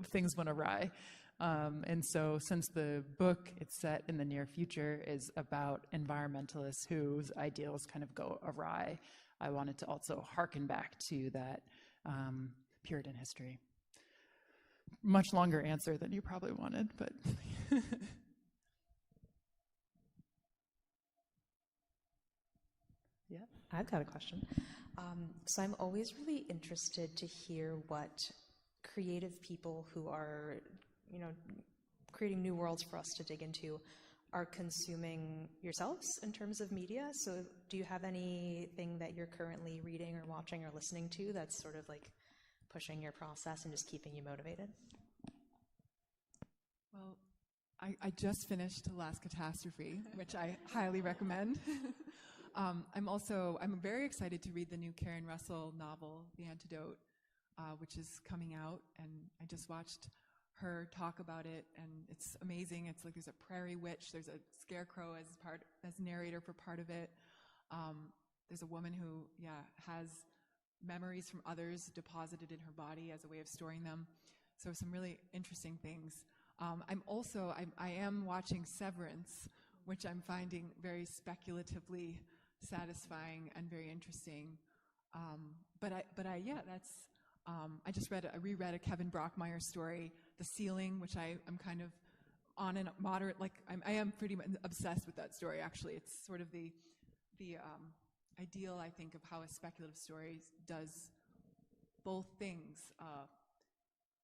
things went awry. And so since the book, it's set in the near future, is about environmentalists whose ideals kind of go awry, I wanted to also hearken back to that Puritan history. Much longer answer than you probably wanted, but... Yeah, I've got a question. So I'm always really interested to hear what creative people who are, creating new worlds for us to dig into are consuming yourselves in terms of media. So do you have anything that you're currently reading or watching or listening to that's sort of like pushing your process and just keeping you motivated? Well, I just finished Last Catastrophe, which I highly recommend. I'm very excited to read the new Karen Russell novel, The Antidote, which is coming out, and I just watched her talk about it, and it's amazing. It's like there's a prairie witch, there's a scarecrow as narrator for part of it. There's a woman who, has memories from others deposited in her body as a way of storing them. So some really interesting things. I am watching Severance, which I'm finding very speculatively satisfying and very interesting. I just reread a Kevin Brockmeyer story, The Ceiling, which I'm kind of on and moderate, I am pretty much obsessed with that story, actually. It's sort of the ideal, I think, of how a speculative story does both things,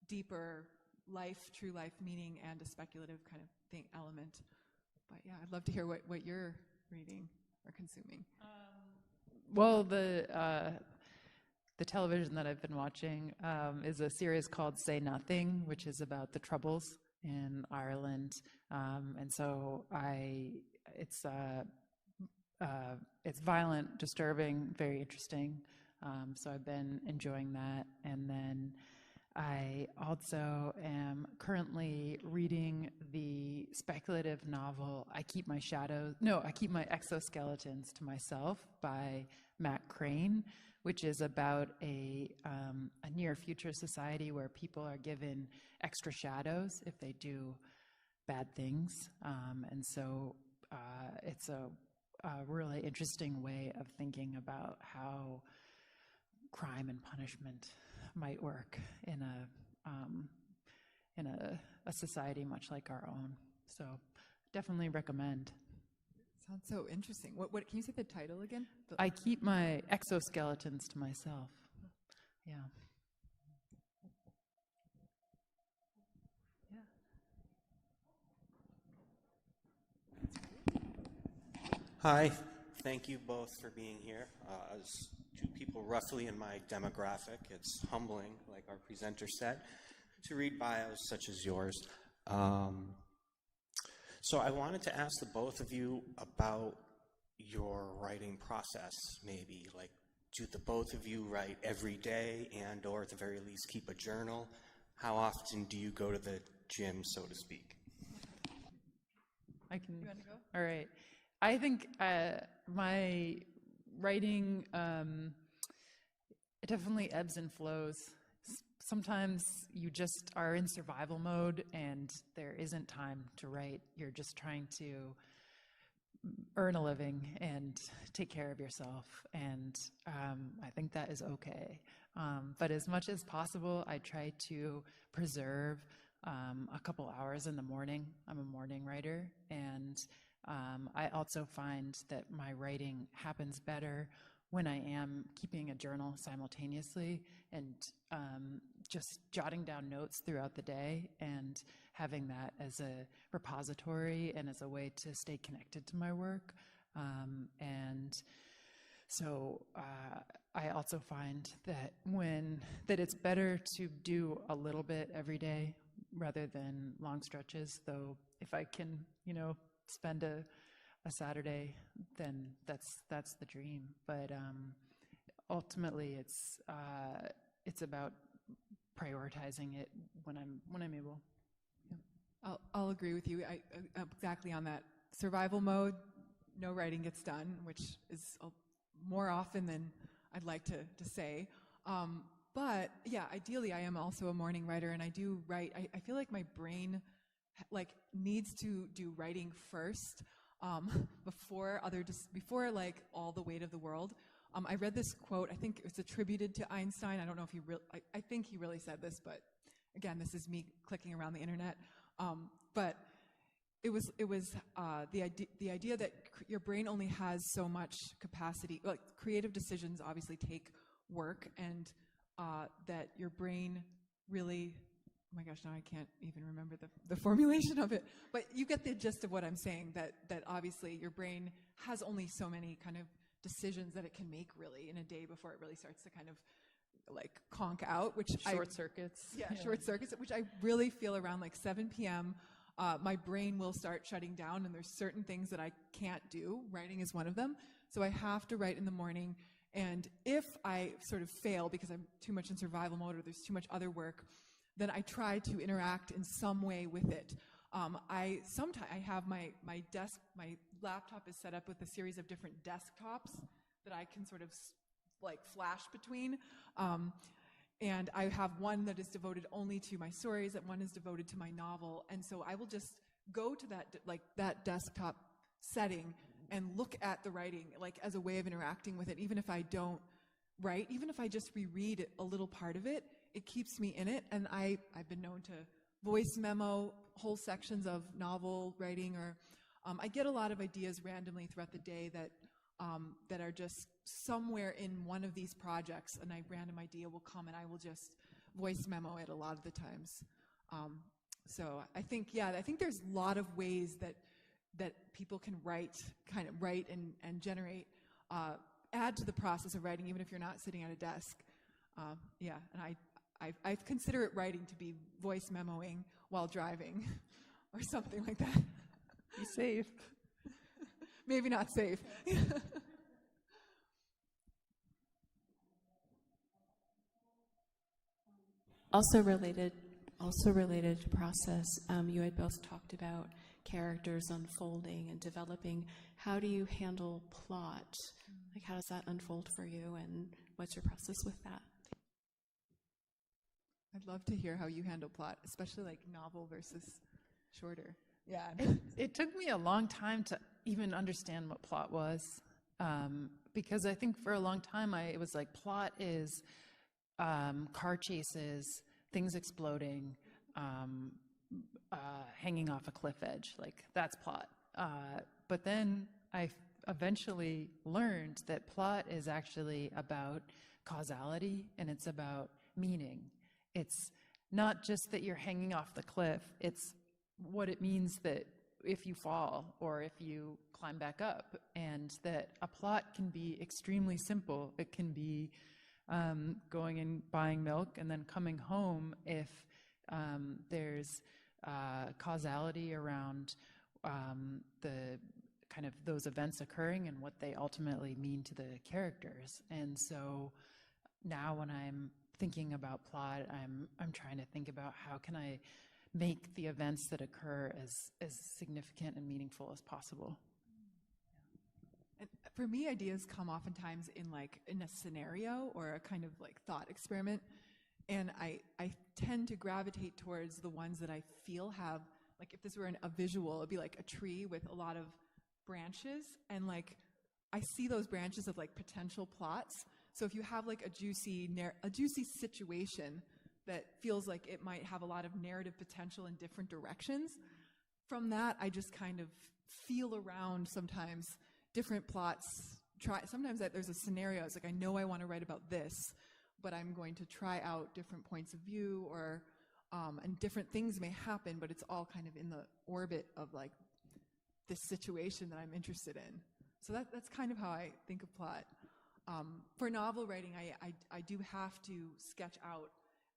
deeper life, true life meaning, and a speculative kind of thing element. But yeah, I'd love to hear what you're reading or consuming. Well, the television that I've been watching is a series called Say Nothing, which is about the Troubles in Ireland, and so it's violent, disturbing, very interesting. So I've been enjoying that, and then I also am currently reading the speculative novel I Keep My Exoskeletons to Myself by Matt Crane, which is about a near future society where people are given extra shadows if they do bad things. And so it's a really interesting way of thinking about how crime and punishment might work in a society much like our own. So definitely recommend. Sounds so interesting. What can you say the title again? I Keep My Exoskeletons to Myself. Yeah. Hi, thank you both for being here. As two people roughly in my demographic, it's humbling, like our presenter said, to read bios such as yours. So I wanted to ask the both of you about your writing process, maybe. Like, do the both of you write every day and or at the very least keep a journal? How often do you go to the gym, so to speak? I can. You want to go? All right. I think my writing, it definitely ebbs and flows. Sometimes you just are in survival mode and there isn't time to write. You're just trying to earn a living and take care of yourself. And I think that is okay. But as much as possible, I try to preserve a couple hours in the morning. I'm a morning writer, and I also find that my writing happens better when I am keeping a journal simultaneously and just jotting down notes throughout the day and having that as a repository and as a way to stay connected to my work. And so I also find that that it's better to do a little bit every day rather than long stretches, though if I can, spend a Saturday, then that's the dream. But ultimately, it's about prioritizing it when I'm able. Yeah. I'll agree with you. I exactly on that. Survival mode, no writing gets done, which is more often than I'd like to say. But yeah, ideally, I am also a morning writer, and I do write. I feel like my brain needs to do writing first. Before like all the weight of the world. I read this quote. I think it's attributed to Einstein. I don't know if he really. I think he really said this, but again, this is me clicking around the internet. But it was the idea that your brain only has so much capacity. Like creative decisions obviously take work, and that your brain really. Oh my gosh, now I can't even remember the formulation of it. But you get the gist of what I'm saying, that obviously your brain has only so many kind of decisions that it can make really in a day before it really starts to kind of like conk out, which short circuits, which I really feel around like 7 p.m. My brain will start shutting down, and there's certain things that I can't do. Writing is one of them. So I have to write in the morning. And if I sort of fail because I'm too much in survival mode or there's too much other work, then I try to interact in some way with it. I have my laptop is set up with a series of different desktops that I can sort of like flash between. And I have one that is devoted only to my stories, and one is devoted to my novel. And so I will just go to that desktop setting and look at the writing like as a way of interacting with it. Even if I don't write, even if I just reread a little part of it, it keeps me in it. And I've been known to voice memo whole sections of novel writing, or I get a lot of ideas randomly throughout the day that are just somewhere in one of these projects, and a random idea will come and I will just voice memo it a lot of the times. So I think there's a lot of ways that people can write and generate, add to the process of writing, even if you're not sitting at a desk. And I consider it writing to be voice memoing while driving or something like that. Be safe. Maybe not safe. Also related to process, you had both talked about characters unfolding and developing. How do you handle plot? Like, how does that unfold for you, and what's your process with that? I'd love to hear how you handle plot, especially like novel versus shorter. Yeah. It took me a long time to even understand what plot was, because I think for a long time it was like plot is car chases, things exploding, hanging off a cliff edge. Like, that's plot. But then I eventually learned that plot is actually about causality, and it's about meaning. It's not just that you're hanging off the cliff, it's what it means that if you fall or if you climb back up, and that a plot can be extremely simple. It can be going and buying milk and then coming home if there's causality around the kind of those events occurring and what they ultimately mean to the characters. And so now when I'm thinking about plot, I'm trying to think about how can I make the events that occur as significant and meaningful as possible. And for me, ideas come oftentimes in a scenario or a kind of like thought experiment. And I tend to gravitate towards the ones that I feel have, like if this were a visual, it'd be like a tree with a lot of branches. And like, I see those branches of like potential plots. So if you have like a juicy situation that feels like it might have a lot of narrative potential in different directions, from that I just kind of feel around sometimes different plots sometimes there's a scenario, it's like, I know I want to write about this, but I'm going to try out different points of view, or and different things may happen, but it's all kind of in the orbit of like this situation that I'm interested in. So that's kind of how I think of plot. For novel writing, I do have to sketch out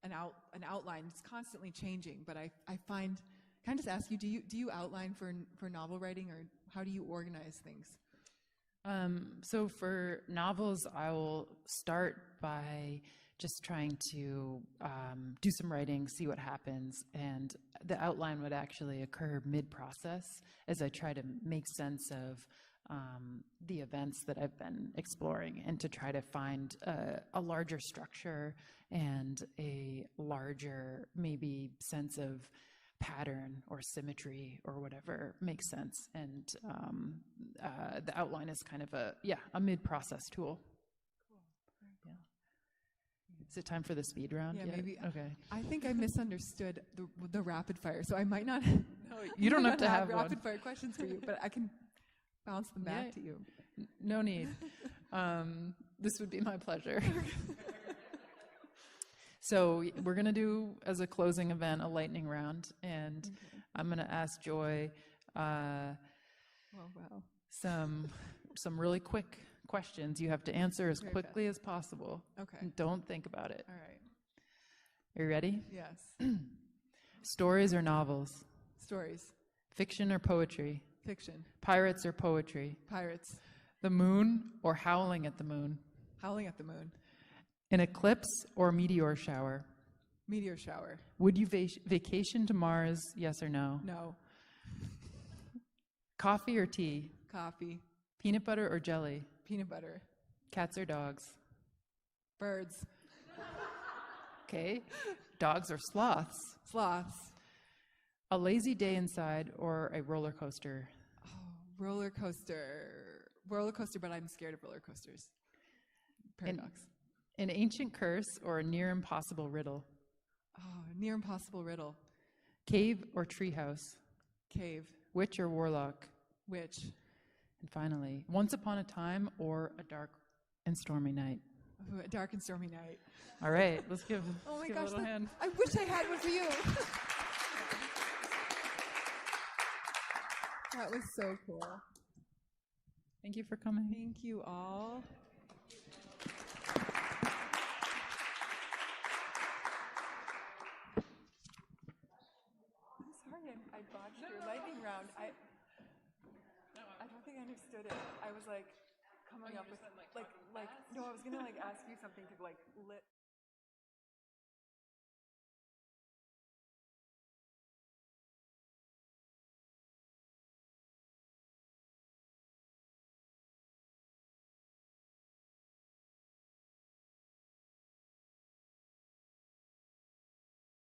an outline. It's constantly changing, but I find, can I just ask you, do you outline for novel writing, or how do you organize things? So for novels, I will start by just trying to do some writing, see what happens, and the outline would actually occur mid-process as I try to make sense of the events that I've been exploring, and to try to find a larger structure and a larger maybe sense of pattern or symmetry or whatever makes sense. And the outline is kind of a mid-process tool. Cool. Yeah. Is it time for the speed round? Yeah, yet? maybe. Okay. I think I misunderstood the rapid fire, so I might not. No, you don't have to have rapid one. fire questions for you, but I can bounce them back to you. No need. This would be my pleasure. So we're going to do, as a closing event, a lightning round, and I'm going to ask Joy some really quick questions. You have to answer as quickly as possible. Okay. And don't think about it. All right. Are you ready? Yes. Stories or novels? Stories. Fiction or poetry? Fiction. Pirates or poetry? Pirates. The moon or howling at the moon? Howling at the moon. An eclipse or meteor shower? Meteor shower. Would you vacation to Mars, yes or no? No. Coffee or tea? Coffee. Peanut butter or jelly? Peanut butter. Cats or dogs? Birds. Okay. Dogs or sloths? Sloths. A lazy day inside or a roller coaster? Oh, roller coaster. Roller coaster, but I'm scared of roller coasters. Paradox. An ancient curse or a near impossible riddle? Oh, near impossible riddle. Cave or treehouse? Cave. Witch or warlock? Witch. And finally, once upon a time or a dark and stormy night? Oh, a dark and stormy night. All right, let's give, Oh my give gosh, a little hand. I wish I had one for you. That was so cool. Thank you for coming. Thank you all. I'm sorry I botched your lightning round. I don't think I understood it. I was like coming up with like no, I was gonna like ask you something to like lit